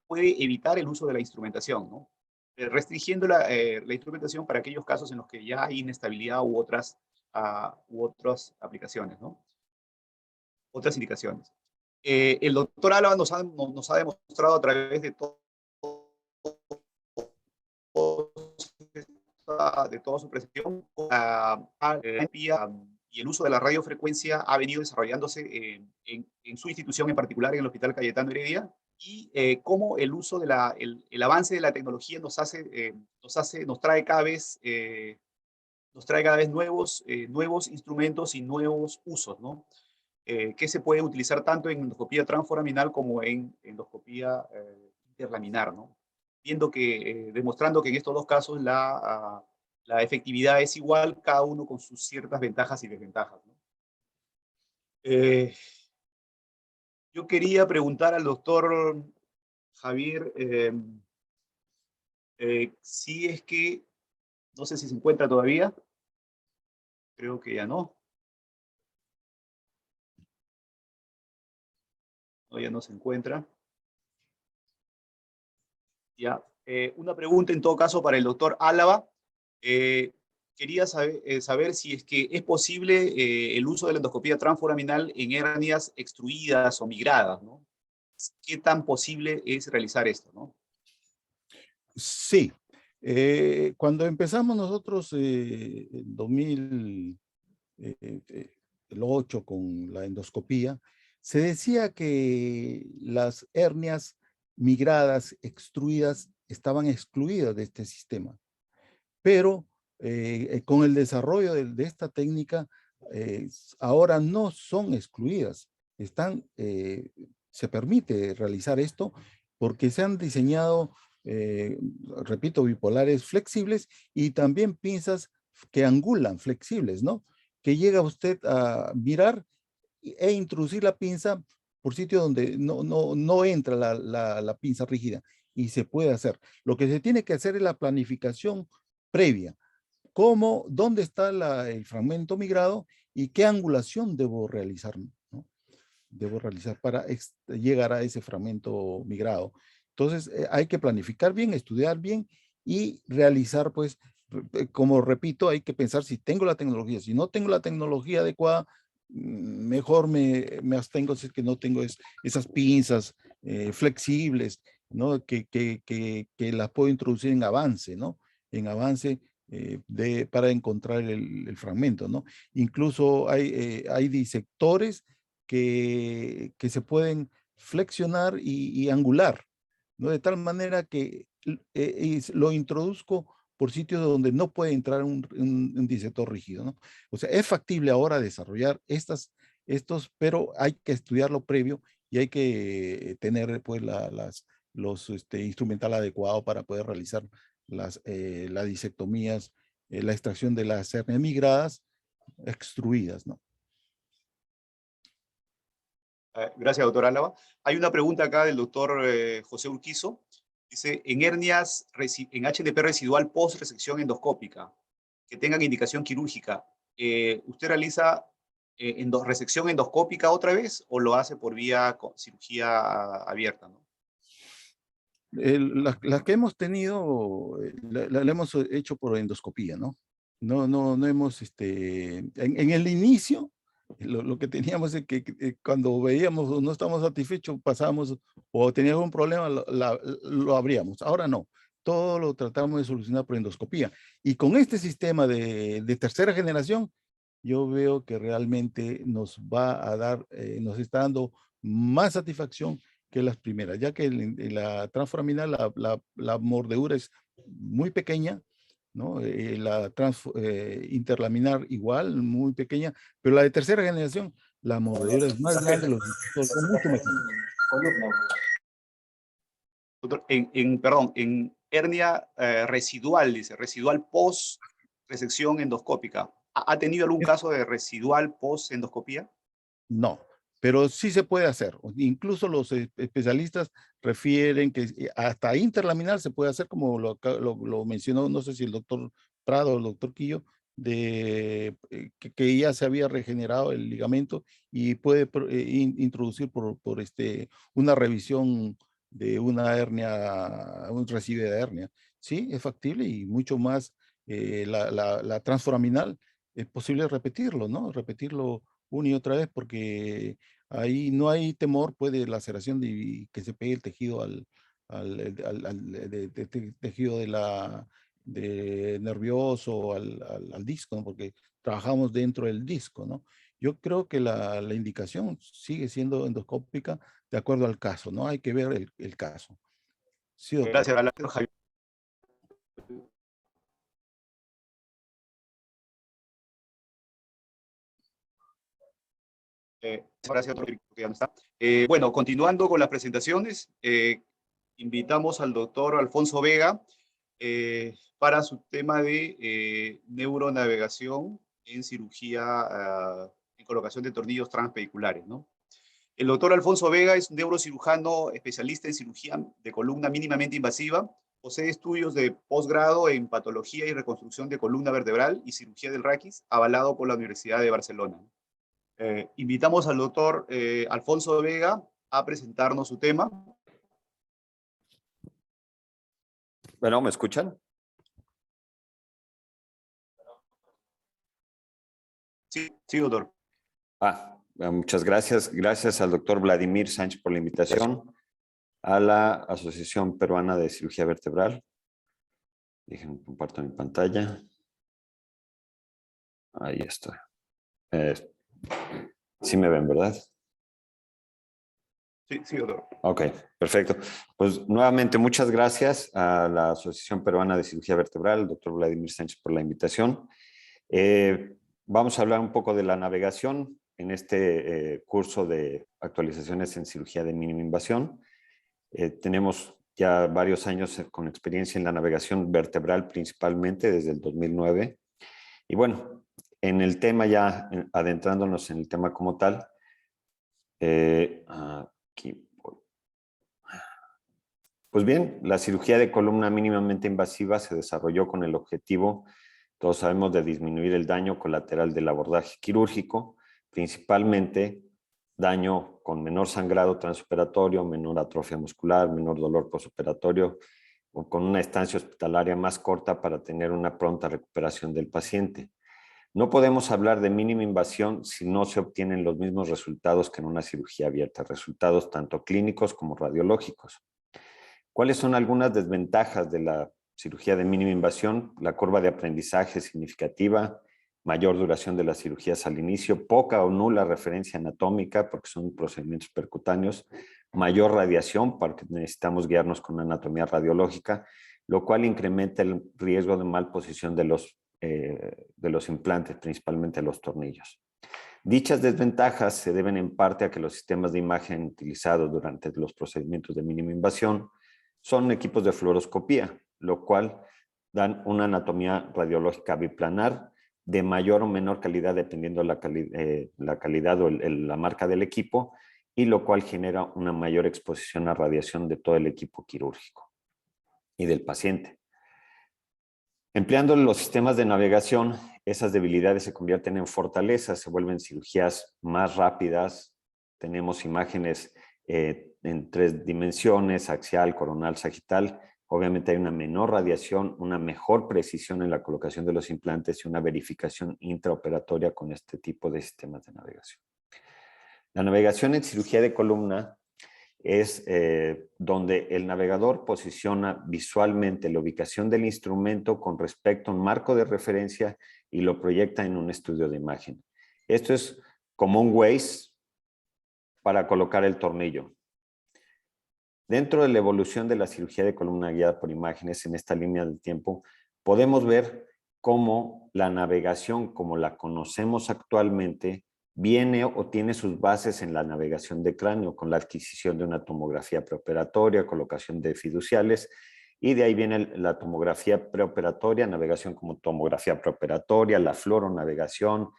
puede evitar el uso de la instrumentación, ¿no? Restringiendo la instrumentación para aquellos casos en los que ya hay inestabilidad u otras aplicaciones, ¿no? Otras indicaciones. El doctor Álava nos ha demostrado a través de toda su presentación y el uso de la radiofrecuencia ha venido desarrollándose en su institución en particular, en el Hospital Cayetano Heredia, y cómo el uso el avance de la tecnología nos trae cada vez nuevos instrumentos y nuevos usos, ¿no? Que se puede utilizar tanto en endoscopía transforaminal como en endoscopía interlaminar, ¿no? Demostrando que en estos dos casos la efectividad es igual, cada uno con sus ciertas ventajas y desventajas, ¿no? Yo quería preguntar al doctor Javier si es que, no sé si se encuentra todavía, creo que ya no. No, ya no se encuentra. Ya. Una pregunta en todo caso para el doctor Álava. quería saber si es que es posible el uso de la endoscopía transforaminal en hernias extruidas o migradas, ¿no? ¿Qué tan posible es realizar esto, no? Sí. Cuando empezamos nosotros en 2008 con la endoscopía, se decía que las hernias migradas, extruidas, estaban excluidas de este sistema. Pero con el desarrollo de esta técnica, ahora no son excluidas. Se permite realizar esto porque se han diseñado, repito, bipolares flexibles y también pinzas que angulan flexibles, ¿no? Que llega usted a mirar e introducir la pinza por sitio donde no entra la pinza rígida y se puede hacer. Lo que se tiene que hacer es la planificación previa. ¿Dónde está el fragmento migrado y qué angulación debo realizar, ¿no? Debo realizar para llegar a ese fragmento migrado. Entonces, hay que planificar bien, estudiar bien y realizar, pues, como repito, hay que pensar si tengo la tecnología. Si no tengo la tecnología adecuada, mejor me abstengo si es que no tengo esas pinzas flexibles, ¿no? Que las puedo introducir en avance, ¿no? En avance para encontrar el fragmento, ¿no? Incluso hay disectores que se pueden flexionar y angular, ¿no? De tal manera que lo introduzco por sitios donde no puede entrar un disector rígido, ¿no? O sea, es factible ahora desarrollar pero hay que estudiarlo previo y hay que tener pues los instrumental adecuado para poder realizar las disectomías, la extracción de las hernias migradas extruidas, ¿no? Gracias, doctor Álava. Hay una pregunta acá del doctor José Urquizo. Dice, en hernias en HDP residual post-resección endoscópica, que tengan indicación quirúrgica, ¿usted realiza resección endoscópica otra vez o lo hace por vía cirugía abierta, ¿no? Las que hemos tenido, la hemos hecho por endoscopía, ¿no? No hemos, en el inicio, lo que teníamos es que cuando veíamos o no estábamos satisfechos, pasábamos o teníamos algún problema, lo abríamos. Ahora no, todo lo tratamos de solucionar por endoscopía. Y con este sistema de tercera generación, yo veo que realmente nos va a dar, nos está dando más satisfacción que las primeras, ya que en la transforaminal la mordedura es muy pequeña, ¿no? Interlaminar igual, muy pequeña, pero la de tercera generación, la mordedura es más grande, los discos son mucho mejor. Doctor, perdón, en hernia residual, dice, residual post-resección endoscópica. ¿Ha tenido algún caso de residual post-endoscopía? No, pero sí se puede hacer. Incluso los especialistas refieren que hasta interlaminar se puede hacer, como lo mencionó, no sé si el doctor Prado o el doctor Quillo, que ya se había regenerado el ligamento y puede introducir por una revisión de una hernia, un recibe de hernia. Sí, es factible y mucho más la transforaminal es posible repetirlo, ¿no? Repetirlo una y otra vez porque ahí no hay temor pues, de laceración y que se pegue el tejido tejido de nervioso al disco, ¿no? Porque trabajamos dentro del disco, ¿no? Yo creo que la indicación sigue siendo endoscópica de acuerdo al caso, ¿no? Hay que ver el caso. Sí, doctor. Gracias, doctor Javier. Gracias, doctor, que ya no está. Bueno, continuando con las presentaciones, invitamos al doctor Alfonso Vega para su tema de neuronavegación en cirugía, en colocación de tornillos transvehiculares, ¿no? El doctor Alfonso Vega es un neurocirujano especialista en cirugía de columna mínimamente invasiva, posee estudios de posgrado en patología y reconstrucción de columna vertebral y cirugía del raquis, avalado por la Universidad de Barcelona. Invitamos al doctor Alfonso Vega a presentarnos su tema. Bueno, ¿me escuchan? Sí, sí, doctor. Muchas gracias. Gracias al doctor Vladimir Sánchez por la invitación a la Asociación Peruana de Cirugía Vertebral. Déjenme comparto mi pantalla. Ahí está. Sí me ven, ¿verdad? Sí, sí, doctor. Ok, perfecto. Pues nuevamente muchas gracias a la Asociación Peruana de Cirugía Vertebral, el doctor Vladimir Sánchez por la invitación. Vamos a hablar un poco de la navegación en este curso de actualizaciones en cirugía de mínima invasión. Tenemos ya varios años con experiencia en la navegación vertebral, principalmente desde el 2009. Y bueno, en el tema ya, adentrándonos en el tema como tal, aquí voy. Pues bien, la cirugía de columna mínimamente invasiva se desarrolló con el objetivo, todos sabemos, de disminuir el daño colateral del abordaje quirúrgico, principalmente daño con menor sangrado transoperatorio, menor atrofia muscular, menor dolor postoperatorio, o con una estancia hospitalaria más corta para tener una pronta recuperación del paciente. No podemos hablar de mínima invasión si no se obtienen los mismos resultados que en una cirugía abierta, resultados tanto clínicos como radiológicos. ¿Cuáles son algunas desventajas de la cirugía de mínima invasión? La curva de aprendizaje es significativa, mayor duración de las cirugías al inicio, poca o nula referencia anatómica porque son procedimientos percutáneos, mayor radiación porque necesitamos guiarnos con una anatomía radiológica, lo cual incrementa el riesgo de malposición de los implantes, principalmente los tornillos. Dichas desventajas se deben en parte a que los sistemas de imagen utilizados durante los procedimientos de mínima invasión son equipos de fluoroscopía, lo cual dan una anatomía radiológica biplanar de mayor o menor calidad dependiendo la calidad o la marca del equipo, y lo cual genera una mayor exposición a radiación de todo el equipo quirúrgico y del paciente. Empleando los sistemas de navegación, esas debilidades se convierten en fortalezas, se vuelven cirugías más rápidas, tenemos imágenes en 3 dimensiones, axial, coronal, sagital. Obviamente hay una menor radiación, una mejor precisión en la colocación de los implantes y una verificación intraoperatoria con este tipo de sistemas de navegación. La navegación en cirugía de columna es donde el navegador posiciona visualmente la ubicación del instrumento con respecto a un marco de referencia y lo proyecta en un estudio de imagen. Esto es como un Waze para colocar el tornillo. Dentro de la evolución de la cirugía de columna guiada por imágenes en esta línea del tiempo, podemos ver cómo la navegación como la conocemos actualmente viene o tiene sus bases en la navegación de cráneo con la adquisición de una tomografía preoperatoria, colocación de fiduciales, y de ahí viene la tomografía preoperatoria, navegación como tomografía preoperatoria, la fluoronavegación,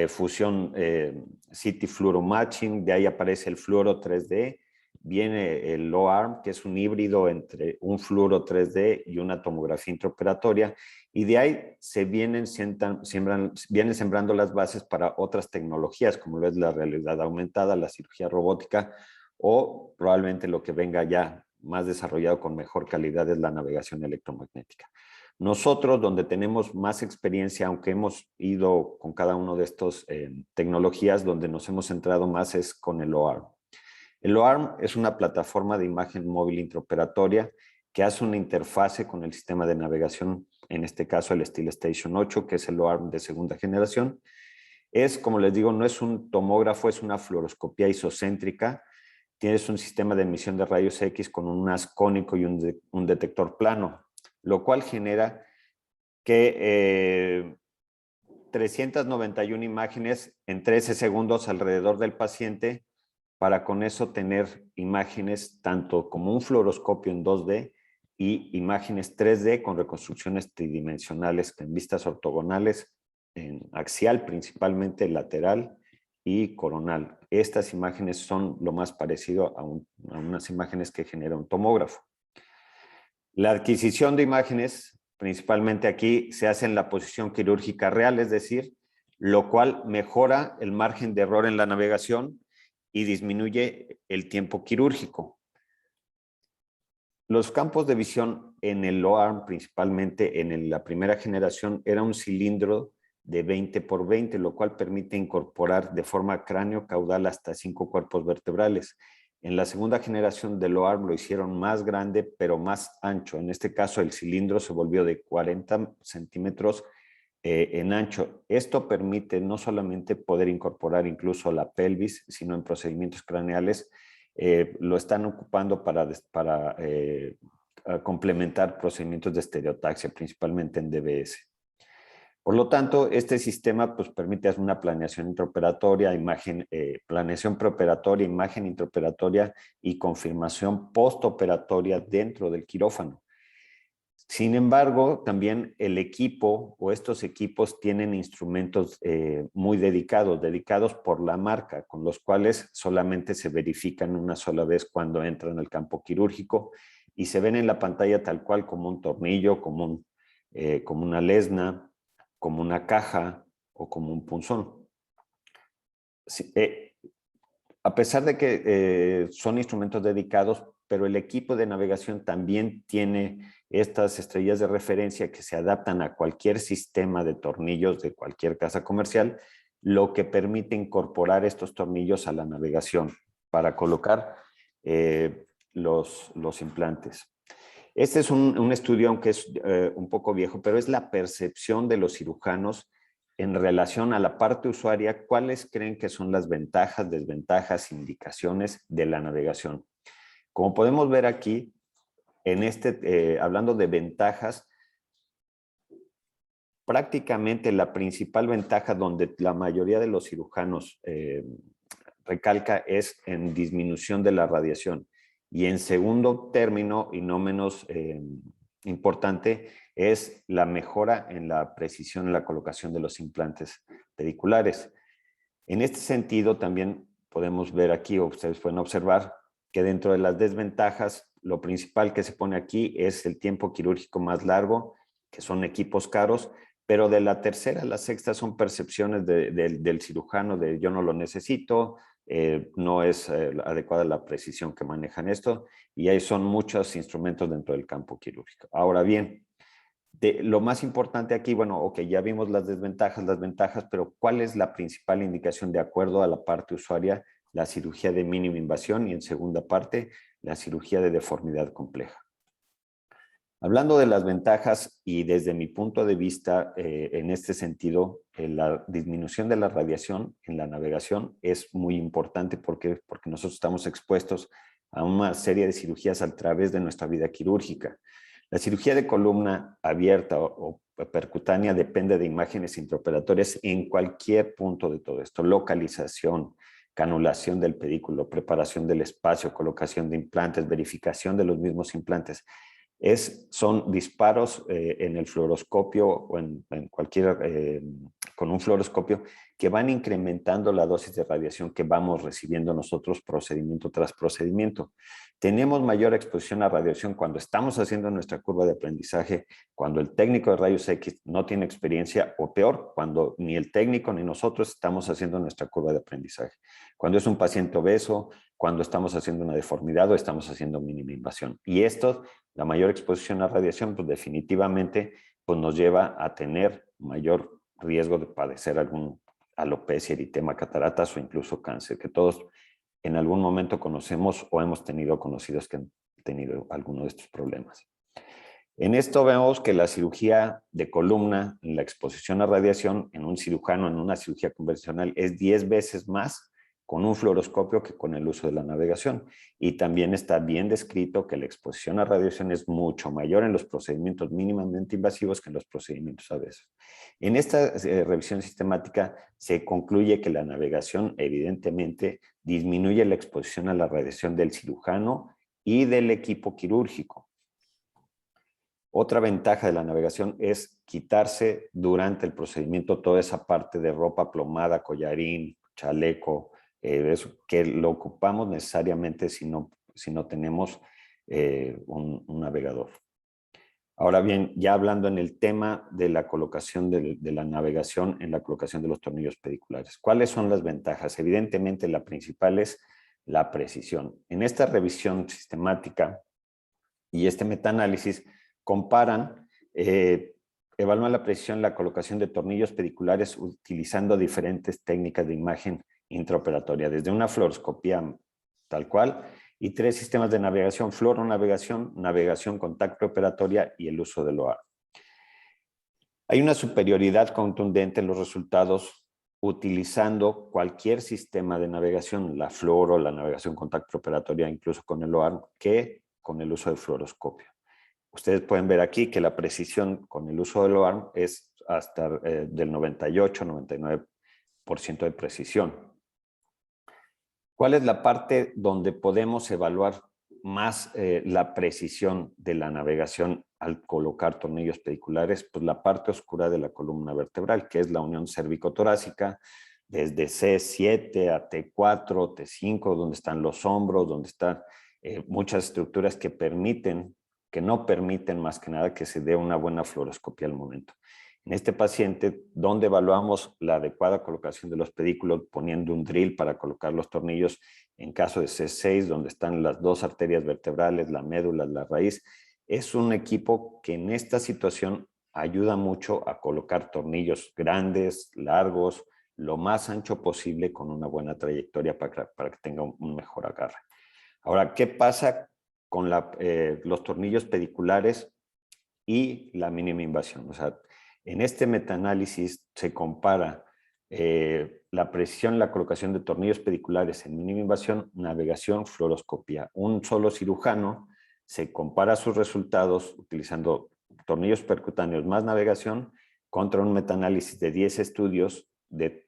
fusión CT fluoromatching, de ahí aparece el fluoro 3D, viene el LOARM, que es un híbrido entre un fluoro 3D y una tomografía intraoperatoria, y de ahí se vienen sembrando las bases para otras tecnologías, como lo es la realidad aumentada, la cirugía robótica, o probablemente lo que venga ya más desarrollado con mejor calidad es la navegación electromagnética. Nosotros, donde tenemos más experiencia, aunque hemos ido con cada una de estas tecnologías, donde nos hemos centrado más es con el OARM. El OARM es una plataforma de imagen móvil intraoperatoria que hace una interfase con el sistema de navegación, en este caso el SteelStation 8, que es el OARM de segunda generación. Es, como les digo, no es un tomógrafo, es una fluoroscopía isocéntrica. Tienes un sistema de emisión de rayos X con un haz cónico y un detector plano, lo cual genera que 391 imágenes en 13 segundos alrededor del paciente, para con eso tener imágenes tanto como un fluoroscopio en 2D y imágenes 3D con reconstrucciones tridimensionales en vistas ortogonales, en axial principalmente, lateral y coronal. Estas imágenes son lo más parecido a unas imágenes que genera un tomógrafo. La adquisición de imágenes, principalmente aquí, se hace en la posición quirúrgica real, es decir, lo cual mejora el margen de error en la navegación y disminuye el tiempo quirúrgico. Los campos de visión en el OARM, principalmente en la primera generación, era un cilindro de 20 por 20, lo cual permite incorporar de forma cráneo-caudal hasta 5 cuerpos vertebrales. En la segunda generación de Loarm lo hicieron más grande, pero más ancho. En este caso, el cilindro se volvió de 40 centímetros en ancho. Esto permite no solamente poder incorporar incluso la pelvis, sino en procedimientos craneales. Lo están ocupando para complementar procedimientos de estereotaxia, principalmente en DBS. Por lo tanto, este sistema pues, permite hacer una planeación intraoperatoria, planeación preoperatoria, imagen intraoperatoria y confirmación postoperatoria dentro del quirófano. Sin embargo, también el equipo o estos equipos tienen instrumentos muy dedicados por la marca, con los cuales solamente se verifican una sola vez cuando entran al campo quirúrgico y se ven en la pantalla tal cual como un tornillo, como una lesna, como una caja o como un punzón. Sí, a pesar de que son instrumentos dedicados, pero el equipo de navegación también tiene estas estrellas de referencia que se adaptan a cualquier sistema de tornillos de cualquier casa comercial, lo que permite incorporar estos tornillos a la navegación para colocar los implantes. Este es un estudio, aunque es un poco viejo, pero es la percepción de los cirujanos en relación a la parte usuaria. ¿Cuáles creen que son las ventajas, desventajas, indicaciones de la navegación? Como podemos ver aquí, hablando de ventajas, prácticamente la principal ventaja donde la mayoría de los cirujanos recalca es en disminución de la radiación. Y en segundo término, y no menos importante, es la mejora en la precisión en la colocación de los implantes pediculares. En este sentido, también podemos ver aquí, o ustedes pueden observar, que dentro de las desventajas, lo principal que se pone aquí es el tiempo quirúrgico más largo, que son equipos caros, pero de la tercera a la sexta son percepciones del cirujano de yo no lo necesito, no es adecuada la precisión que manejan esto, y ahí son muchos instrumentos dentro del campo quirúrgico. Ahora bien, lo más importante aquí, bueno, ok, ya vimos las desventajas, las ventajas, pero ¿cuál es la principal indicación de acuerdo a la parte usuaria? La cirugía de mínima invasión y en segunda parte, la cirugía de deformidad compleja. Hablando de las ventajas y desde mi punto de vista, en este sentido, la disminución de la radiación en la navegación es muy importante porque nosotros estamos expuestos a una serie de cirugías a través de nuestra vida quirúrgica. La cirugía de columna abierta o percutánea depende de imágenes intraoperatorias en cualquier punto de todo esto. Localización, canulación del pedículo, preparación del espacio, colocación de implantes, verificación de los mismos implantes. Son disparos en el fluoroscopio o en cualquier, con un fluoroscopio que van incrementando la dosis de radiación que vamos recibiendo nosotros procedimiento tras procedimiento. Tenemos mayor exposición a radiación cuando estamos haciendo nuestra curva de aprendizaje, cuando el técnico de rayos X no tiene experiencia, o peor, cuando ni el técnico ni nosotros estamos haciendo nuestra curva de aprendizaje. Cuando es un paciente obeso, cuando estamos haciendo una deformidad o estamos haciendo mínima invasión. Y esto, la mayor exposición a radiación, pues definitivamente pues nos lleva a tener mayor riesgo de padecer algún alopecia, eritema, cataratas o incluso cáncer, que todos en algún momento conocemos o hemos tenido conocidos que han tenido alguno de estos problemas. En esto vemos que la cirugía de columna, en la exposición a radiación en un cirujano, en una cirugía convencional, es 10 veces más con un fluoroscopio que con el uso de la navegación. Y también está bien descrito que la exposición a radiación es mucho mayor en los procedimientos mínimamente invasivos que en los procedimientos adversos. En esta revisión sistemática se concluye que la navegación evidentemente disminuye la exposición a la radiación del cirujano y del equipo quirúrgico. Otra ventaja de la navegación es quitarse durante el procedimiento toda esa parte de ropa plomada, collarín, chaleco, eso, que lo ocupamos necesariamente si no tenemos un navegador. Ahora bien, ya hablando en el tema de la colocación de la navegación en la colocación de los tornillos pediculares. ¿Cuáles son las ventajas? Evidentemente la principal es la precisión. En esta revisión sistemática y este metaanálisis comparan evalúan la precisión en la colocación de tornillos pediculares utilizando diferentes técnicas de imagen intraoperatoria, desde una fluoroscopía tal cual y 3 sistemas de navegación: fluoronavegación, navegación contacto operatoria y el uso del OAR. Hay una superioridad contundente en los resultados utilizando cualquier sistema de navegación, la fluoro, la navegación contacto operatoria, incluso con el OAR, que con el uso de fluoroscopio. Ustedes pueden ver aquí que la precisión con el uso del OAR es hasta del 98-99% de precisión. ¿Cuál es la parte donde podemos evaluar más la precisión de la navegación al colocar tornillos pediculares? Pues la parte oscura de la columna vertebral, que es la unión cérvico-torácica, desde C7 a T4, T5, donde están los hombros, donde están muchas estructuras que no permiten más que nada que se dé una buena fluoroscopía al momento. En este paciente, donde evaluamos la adecuada colocación de los pedículos poniendo un drill para colocar los tornillos, en caso de C6, donde están las 2 arterias vertebrales, la médula, la raíz, es un equipo que en esta situación ayuda mucho a colocar tornillos grandes, largos, lo más ancho posible, con una buena trayectoria para que tenga un mejor agarre. Ahora, ¿qué pasa con los tornillos pediculares y la mínima invasión? O sea, en este metaanálisis se compara la precisión en la colocación de tornillos pediculares en mínima invasión, navegación, fluoroscopía. Un solo cirujano se compara sus resultados utilizando tornillos percutáneos más navegación contra un metaanálisis de 10 estudios de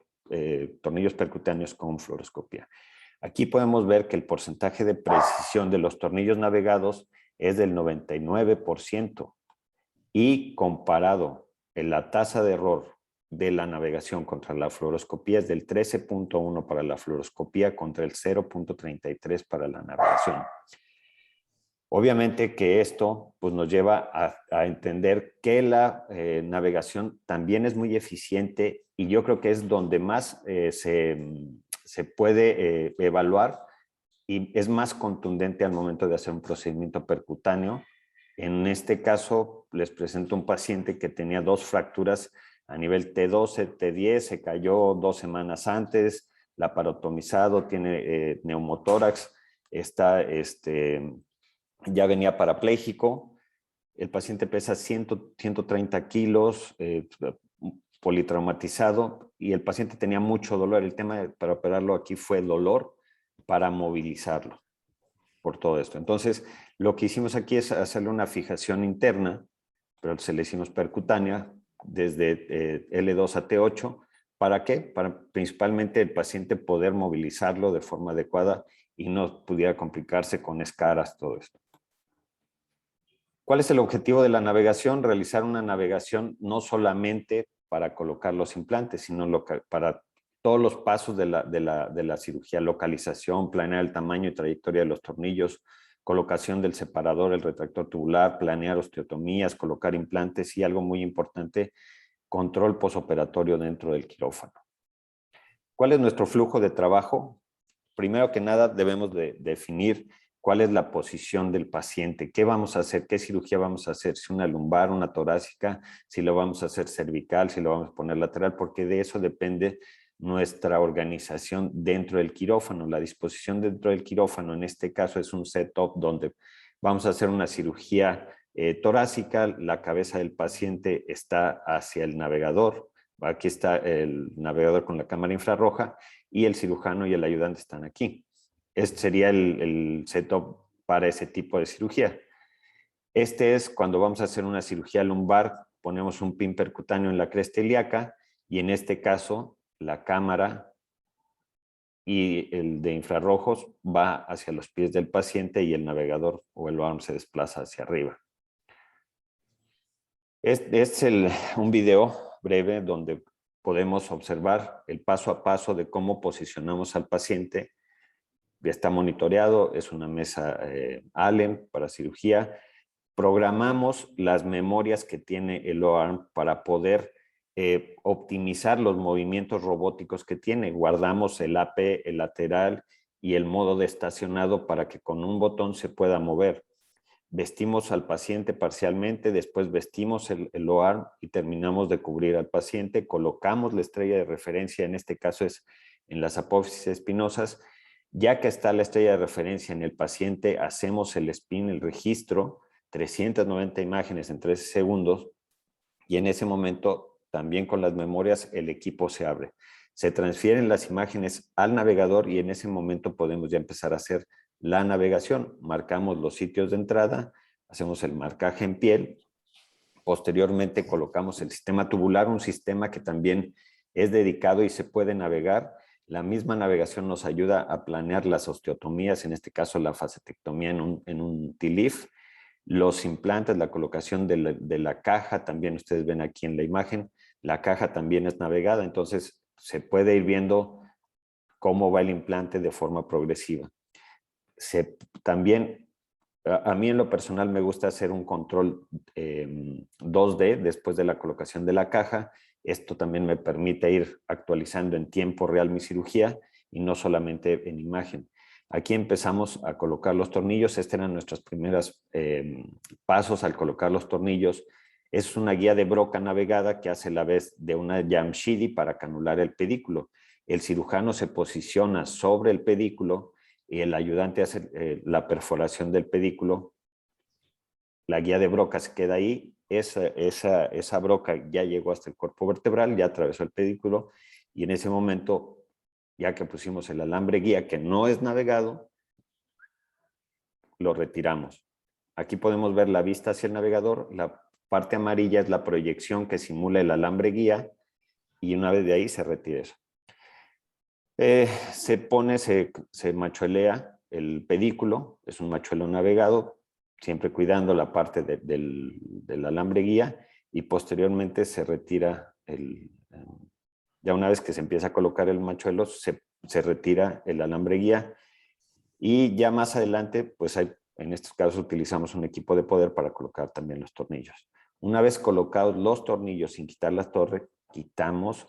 tornillos percutáneos con fluoroscopía. Aquí podemos ver que el porcentaje de precisión de los tornillos navegados es del 99% y comparado en la tasa de error de la navegación contra la fluoroscopía es del 13.1 para la fluoroscopía contra el 0.33 para la navegación. Obviamente que esto pues, nos lleva a entender que la navegación también es muy eficiente y yo creo que es donde más se puede evaluar y es más contundente al momento de hacer un procedimiento percutáneo. En este caso, les presento un paciente que tenía 2 fracturas a nivel T12, T10, se cayó 2 semanas antes, laparotomizado, tiene neumotórax, ya venía parapléjico, el paciente pesa 130 kilos, politraumatizado, y el paciente tenía mucho dolor. El tema para operarlo aquí fue dolor para movilizarlo por todo esto. Entonces, lo que hicimos aquí es hacerle una fijación interna, pero se le hicimos percutánea desde L2 a T8. ¿Para qué? Para principalmente el paciente poder movilizarlo de forma adecuada y no pudiera complicarse con escaras, todo esto. ¿Cuál es el objetivo de la navegación? Realizar una navegación no solamente para colocar los implantes, sino para todos los pasos de la cirugía: localización, planear el tamaño y trayectoria de los tornillos, colocación del separador, el retractor tubular, planear osteotomías, colocar implantes y, algo muy importante, control posoperatorio dentro del quirófano. ¿Cuál es nuestro flujo de trabajo? Primero que nada, debemos de definir cuál es la posición del paciente, qué vamos a hacer, qué cirugía vamos a hacer, si una lumbar, una torácica, si lo vamos a hacer cervical, si lo vamos a poner lateral, porque de eso depende nuestra organización dentro del quirófano. La disposición dentro del quirófano, en este caso, es un setup donde vamos a hacer una cirugía torácica, la cabeza del paciente está hacia el navegador, aquí está el navegador con la cámara infrarroja y el cirujano y el ayudante están aquí. Este sería el setup para ese tipo de cirugía. Este es cuando vamos a hacer una cirugía lumbar, ponemos un pin percutáneo en la cresta ilíaca y en este caso la cámara y el de infrarrojos va hacia los pies del paciente y el navegador o el arm se desplaza hacia arriba. Este es un video breve donde podemos observar el paso a paso de cómo posicionamos al paciente. Está monitoreado, es una mesa Allen para cirugía. Programamos las memorias que tiene el O-arm para poder optimizar los movimientos robóticos que tiene. Guardamos el AP, el lateral y el modo de estacionado para que con un botón se pueda mover. vestimos al paciente parcialmente, después vestimos el OARM y terminamos de cubrir al paciente, colocamos la estrella de referencia, en este caso es en las apófisis espinosas. Ya que está la estrella de referencia en el paciente, hacemos el spin, el registro, 390 imágenes en 13 segundos, y en ese momento, también con las memorias, el equipo se abre. Se transfieren las imágenes al navegador y en ese momento podemos ya empezar a hacer la navegación. Marcamos los sitios de entrada, hacemos el marcaje en piel, posteriormente colocamos el sistema tubular, un sistema que también es dedicado y se puede navegar. La misma navegación nos ayuda a planear las osteotomías, en este caso la facetectomía en un TLIF, los implantes, la colocación de la caja, también ustedes ven aquí en la imagen, la caja también es navegada, entonces se puede ir viendo cómo va el implante de forma progresiva. También, a mí en lo personal me gusta hacer un control 2D después de la colocación de la caja. Esto también me permite ir actualizando en tiempo real mi cirugía y no solamente en imagen. Aquí empezamos a colocar los tornillos. Estos eran nuestros primeros pasos al colocar los tornillos. Es una guía de broca navegada que hace la vez de una Jamshidi para canular el pedículo. El cirujano se posiciona sobre el pedículo y el ayudante hace la perforación del pedículo. La guía de broca se queda ahí. Esa broca ya llegó hasta el cuerpo vertebral, ya atravesó el pedículo y en ese momento, ya que pusimos el alambre guía que no es navegado, lo retiramos. Aquí podemos ver la vista hacia el navegador. La parte amarilla es la proyección que simula el alambre guía y una vez de ahí se retira eso. Se machuelea el pedículo, es un machuelo navegado, siempre cuidando la parte del alambre guía y posteriormente se retira ya una vez que se empieza a colocar el machuelo, se retira el alambre guía y ya más adelante, pues en estos casos utilizamos un equipo de poder para colocar también los tornillos. Una vez colocados los tornillos sin quitar la torre, quitamos,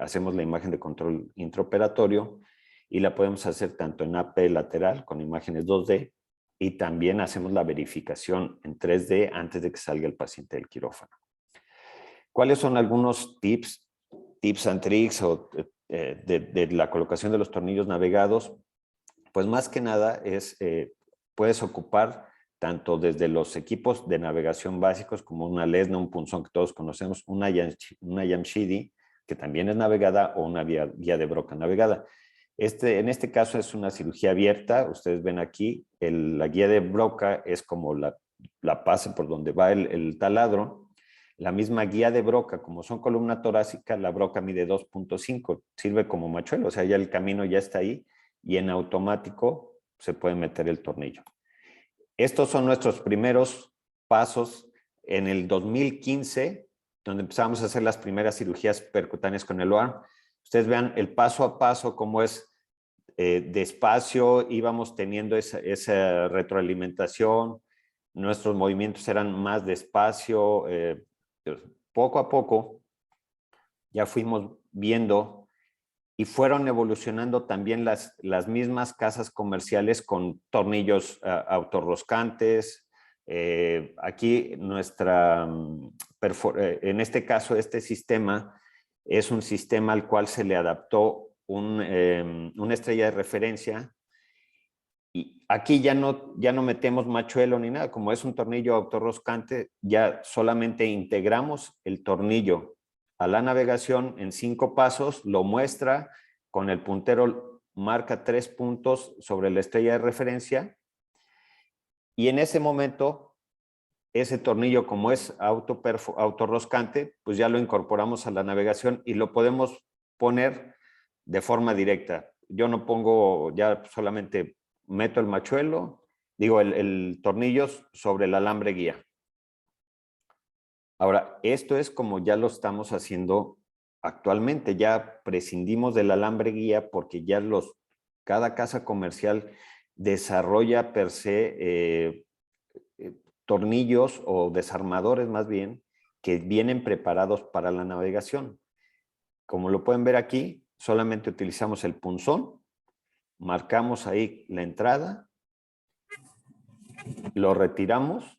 hacemos la imagen de control intraoperatorio y la podemos hacer tanto en AP lateral con imágenes 2D y también hacemos la verificación en 3D antes de que salga el paciente del quirófano. ¿Cuáles son algunos tips and tricks de la colocación de los tornillos navegados? Pues más que nada puedes ocupar tanto desde los equipos de navegación básicos como una Lesna, un punzón que todos conocemos, una Jamshidi, que también es navegada, o una guía de broca navegada. En este caso es una cirugía abierta. Ustedes ven aquí, la guía de broca es como la base por donde va el taladro. La misma guía de broca, como son columna torácica, la broca mide 2.5, sirve como machuelo, o sea, ya el camino ya está ahí y en automático se puede meter el tornillo. Estos son nuestros primeros pasos en el 2015, donde empezamos a hacer las primeras cirugías percutáneas con el OARM. Ustedes vean el paso a paso, cómo es despacio, íbamos teniendo esa retroalimentación, nuestros movimientos eran más despacio, poco a poco ya fuimos viendo y fueron evolucionando también las mismas casas comerciales con tornillos autorroscantes. Aquí en este caso, este sistema es un sistema al cual se le adaptó una estrella de referencia. Y aquí ya no metemos machuelo ni nada, como es un tornillo autorroscante, ya solamente integramos el tornillo a la navegación en 5 pasos, lo muestra, con el puntero marca 3 puntos sobre la estrella de referencia y en ese momento ese tornillo, como es autorroscante, pues ya lo incorporamos a la navegación y lo podemos poner de forma directa. Yo no pongo, ya solamente meto el machuelo, el tornillo sobre el alambre guía. Ahora, esto es como ya lo estamos haciendo actualmente. Ya prescindimos del alambre guía porque ya cada casa comercial desarrolla per se tornillos o desarmadores más bien que vienen preparados para la navegación. Como lo pueden ver aquí, solamente utilizamos el punzón, marcamos ahí la entrada, lo retiramos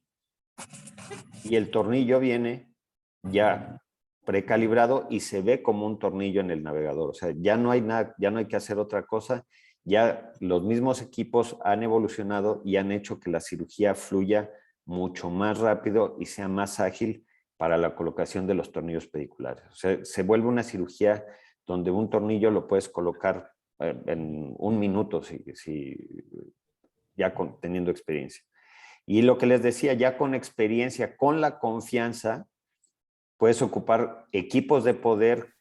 y el tornillo viene ya precalibrado y se ve como un tornillo en el navegador. O sea, ya no hay nada, ya no hay que hacer otra cosa. Ya los mismos equipos han evolucionado y han hecho que la cirugía fluya mucho más rápido y sea más ágil para la colocación de los tornillos pediculares. O sea, se vuelve una cirugía donde un tornillo lo puedes colocar en 1 minuto ya teniendo experiencia. Y lo que les decía, ya con experiencia, con la confianza, puedes ocupar equipos de poder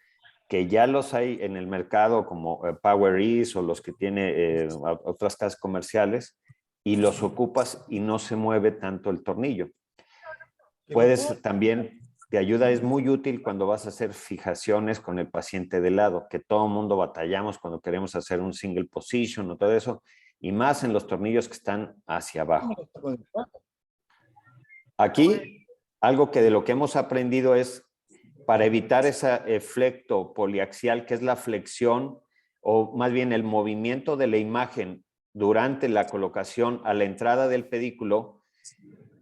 que ya los hay en el mercado como PowerEase o los que tiene otras casas comerciales y los ocupas y no se mueve tanto el tornillo. Puedes también, te ayuda, es muy útil cuando vas a hacer fijaciones con el paciente de lado, que todo el mundo batallamos cuando queremos hacer un single position o todo eso, y más en los tornillos que están hacia abajo. Aquí, algo que de lo que hemos aprendido es, para evitar ese efecto poliaxial, que es la flexión, o más bien el movimiento de la imagen durante la colocación a la entrada del pedículo,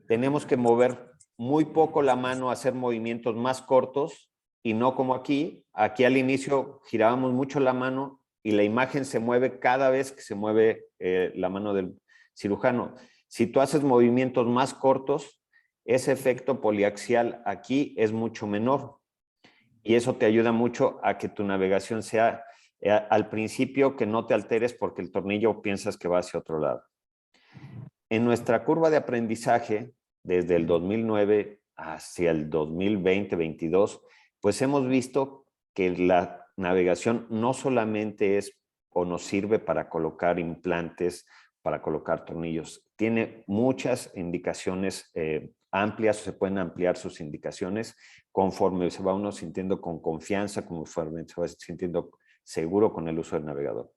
tenemos que mover muy poco la mano, hacer movimientos más cortos, y no como aquí. Aquí al inicio girábamos mucho la mano y la imagen se mueve cada vez que se mueve la mano del cirujano. Si tú haces movimientos más cortos, ese efecto poliaxial aquí es mucho menor. Y eso te ayuda mucho a que tu navegación sea al principio que no te alteres porque el tornillo piensas que va hacia otro lado. En nuestra curva de aprendizaje, desde el 2009 hacia el 2020-22, pues hemos visto que la navegación no solamente es o nos sirve para colocar implantes, para colocar tornillos. Tiene muchas indicaciones amplias, se pueden ampliar sus indicaciones conforme se va uno sintiendo con confianza, conforme se va sintiendo seguro con el uso del navegador.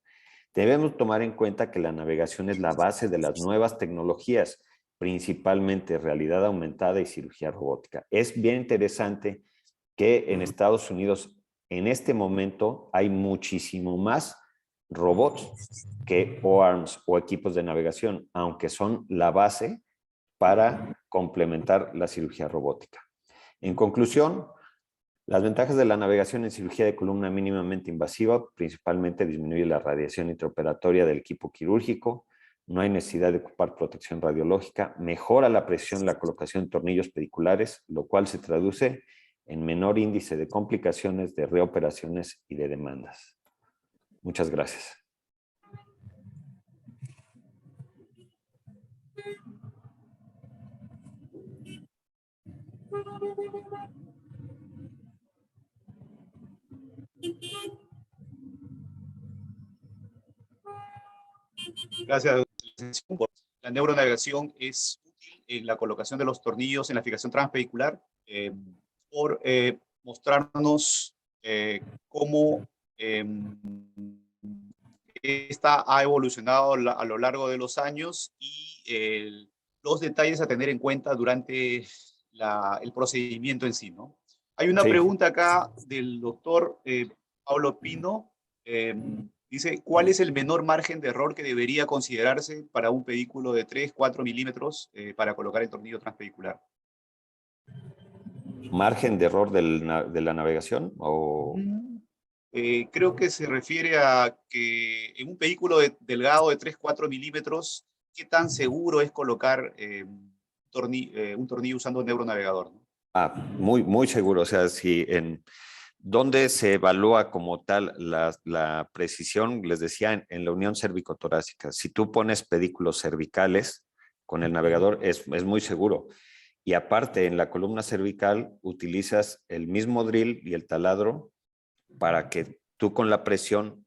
Debemos tomar en cuenta que la navegación es la base de las nuevas tecnologías, principalmente realidad aumentada y cirugía robótica. Es bien interesante que en Estados Unidos en este momento hay muchísimo más robots que O-arms o equipos de navegación, aunque son la base para complementar la cirugía robótica. En conclusión, las ventajas de la navegación en cirugía de columna mínimamente invasiva, principalmente disminuye la radiación intraoperatoria del equipo quirúrgico, no hay necesidad de ocupar protección radiológica, mejora la precisión en la colocación de tornillos pediculares, lo cual se traduce en menor índice de complicaciones, de reoperaciones y de demandas. Muchas gracias. Gracias. La neuronavegación es útil en la colocación de los tornillos en la fijación transveicular por mostrarnos cómo esta ha evolucionado a lo largo de los años y los detalles a tener en cuenta durante el procedimiento en sí, ¿no? Hay una pregunta acá del doctor Pablo Pino. Dice, ¿cuál es el menor margen de error que debería considerarse para un pedículo de 3-4 milímetros para colocar el tornillo transveicular? ¿Margen de error de la navegación? O... creo que se refiere a que en un pedículo delgado de 3-4 milímetros, ¿qué tan seguro es colocar un tornillo usando neuronavegador, ¿no? Muy, muy seguro. O sea, si ¿dónde se evalúa como tal la precisión? Les decía, en la unión cervicotorácica. Si tú pones pedículos cervicales con el navegador, es muy seguro. Y aparte, en la columna cervical utilizas el mismo drill y el taladro para que tú con la presión,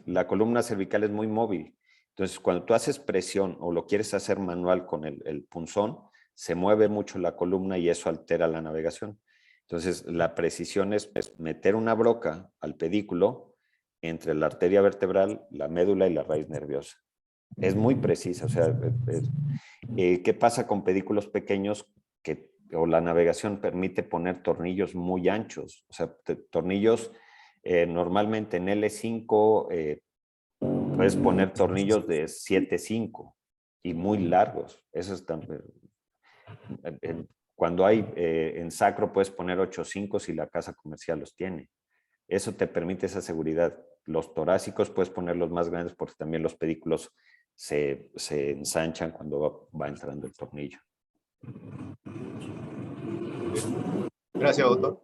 la columna cervical es muy móvil. Entonces, cuando tú haces presión o lo quieres hacer manual con el punzón, se mueve mucho la columna y eso altera la navegación. Entonces, la precisión es meter una broca al pedículo entre la arteria vertebral, la médula y la raíz nerviosa. Es muy precisa. O sea, ¿qué pasa con pedículos pequeños o la navegación permite poner tornillos muy anchos? O sea, tornillos normalmente en L5 puedes poner tornillos de 7.5. y muy largos. Eso es cuando hay en sacro puedes poner 8.5 si la casa comercial los tiene. Eso te permite esa seguridad. Los torácicos puedes poner los más grandes porque también los pedículos se ensanchan cuando va entrando el tornillo. Gracias, doctor.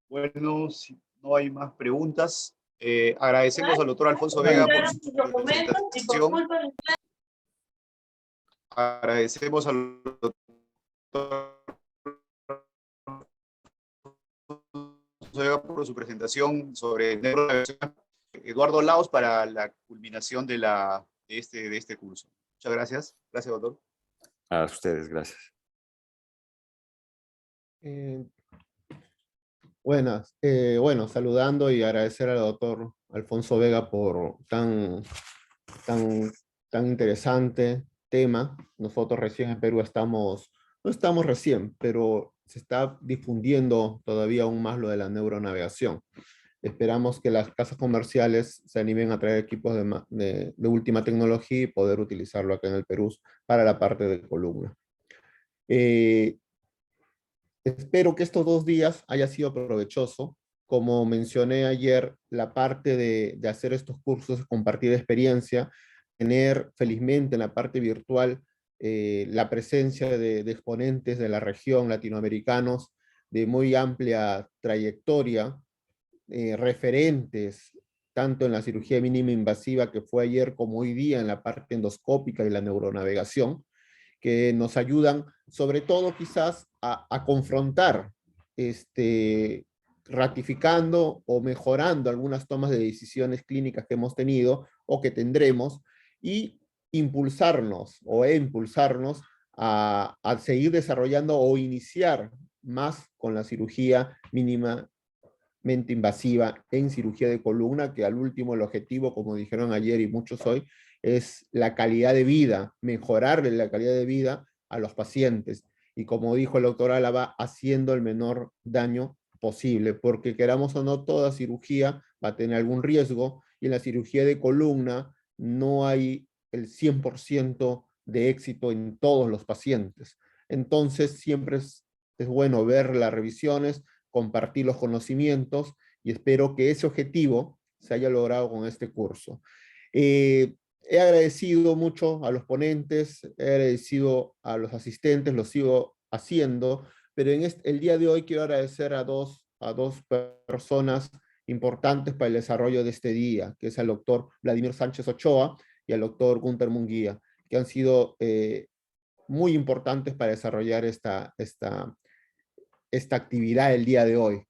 Bueno, si no hay más preguntas, agradecemos al doctor Alfonso Vega por su presentación. Agradecemos al doctor Vega por su presentación sobre neuronavegación. Eduardo Laos para la culminación de este curso. Muchas gracias. Gracias, doctor. A ustedes, gracias. Buenas. Bueno, saludando y agradecer al doctor Alfonso Vega por tan interesante tema. Nosotros recién en Perú no estamos recién, pero se está difundiendo todavía aún más lo de la neuronavegación. Esperamos que las casas comerciales se animen a traer equipos de última tecnología y poder utilizarlo acá en el Perú para la parte de columna. Espero que estos 2 días haya sido provechoso. Como mencioné ayer, la parte de hacer estos cursos, compartir experiencia, tener felizmente en la parte virtual la presencia de exponentes de la región, latinoamericanos, de muy amplia trayectoria, referentes, tanto en la cirugía mínima invasiva que fue ayer como hoy día en la parte endoscópica y la neuronavegación, que nos ayudan sobre todo quizás a confrontar, ratificando o mejorando algunas tomas de decisiones clínicas que hemos tenido o que tendremos, y impulsarnos a seguir desarrollando o iniciar más con la cirugía mínimamente invasiva en cirugía de columna, que al último el objetivo, como dijeron ayer y muchos hoy, es la calidad de vida, mejorarle la calidad de vida a los pacientes. Y como dijo el doctor Álava, haciendo el menor daño posible, porque queramos o no, toda cirugía va a tener algún riesgo, y en la cirugía de columna no hay el 100% de éxito en todos los pacientes. Entonces siempre es bueno ver las revisiones, compartir los conocimientos, y espero que ese objetivo se haya logrado con este curso. He agradecido mucho a los ponentes, he agradecido a los asistentes, lo sigo haciendo, pero en el día de hoy quiero agradecer a dos personas importantes para el desarrollo de este día, que es al doctor Vladimir Sánchez Ochoa y al doctor Gunther Munguía, que han sido muy importantes para desarrollar esta actividad el día de hoy.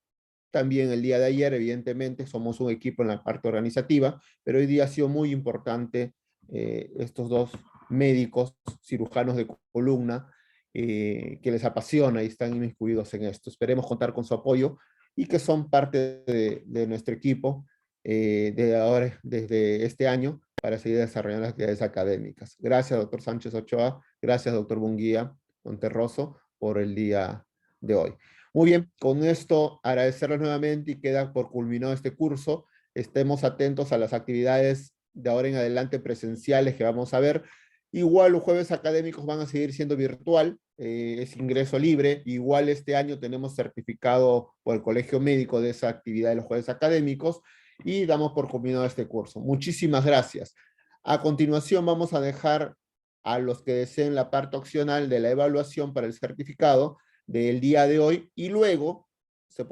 También el día de ayer, evidentemente, somos un equipo en la parte organizativa, pero hoy día ha sido muy importante estos 2 médicos, cirujanos de columna, que les apasiona y están inmiscuidos en esto. Esperemos contar con su apoyo y que son parte de nuestro equipo desde este año, para seguir desarrollando las actividades académicas. Gracias, doctor Sánchez Ochoa. Gracias, doctor Munguía Monterroso, por el día de hoy. Muy bien, con esto agradecerles nuevamente y queda por culminado este curso. Estemos atentos a las actividades de ahora en adelante presenciales que vamos a ver. Igual los jueves académicos van a seguir siendo virtual, es ingreso libre. Igual este año tenemos certificado por el Colegio Médico de esa actividad de los jueves académicos, y damos por culminado este curso. Muchísimas gracias. A continuación vamos a dejar a los que deseen la parte opcional de la evaluación para el certificado del día de hoy, y luego se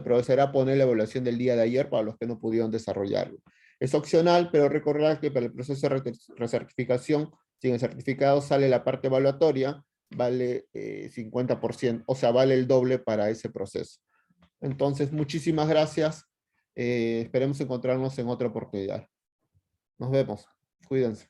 procederá a poner la evaluación del día de ayer para los que no pudieron desarrollarlo. Es opcional, pero recordad que para el proceso de recertificación, si en el certificado sale la parte evaluatoria, vale 50%, o sea, vale el doble para ese proceso. Entonces, muchísimas gracias. Esperemos encontrarnos en otra oportunidad. Nos vemos. Cuídense.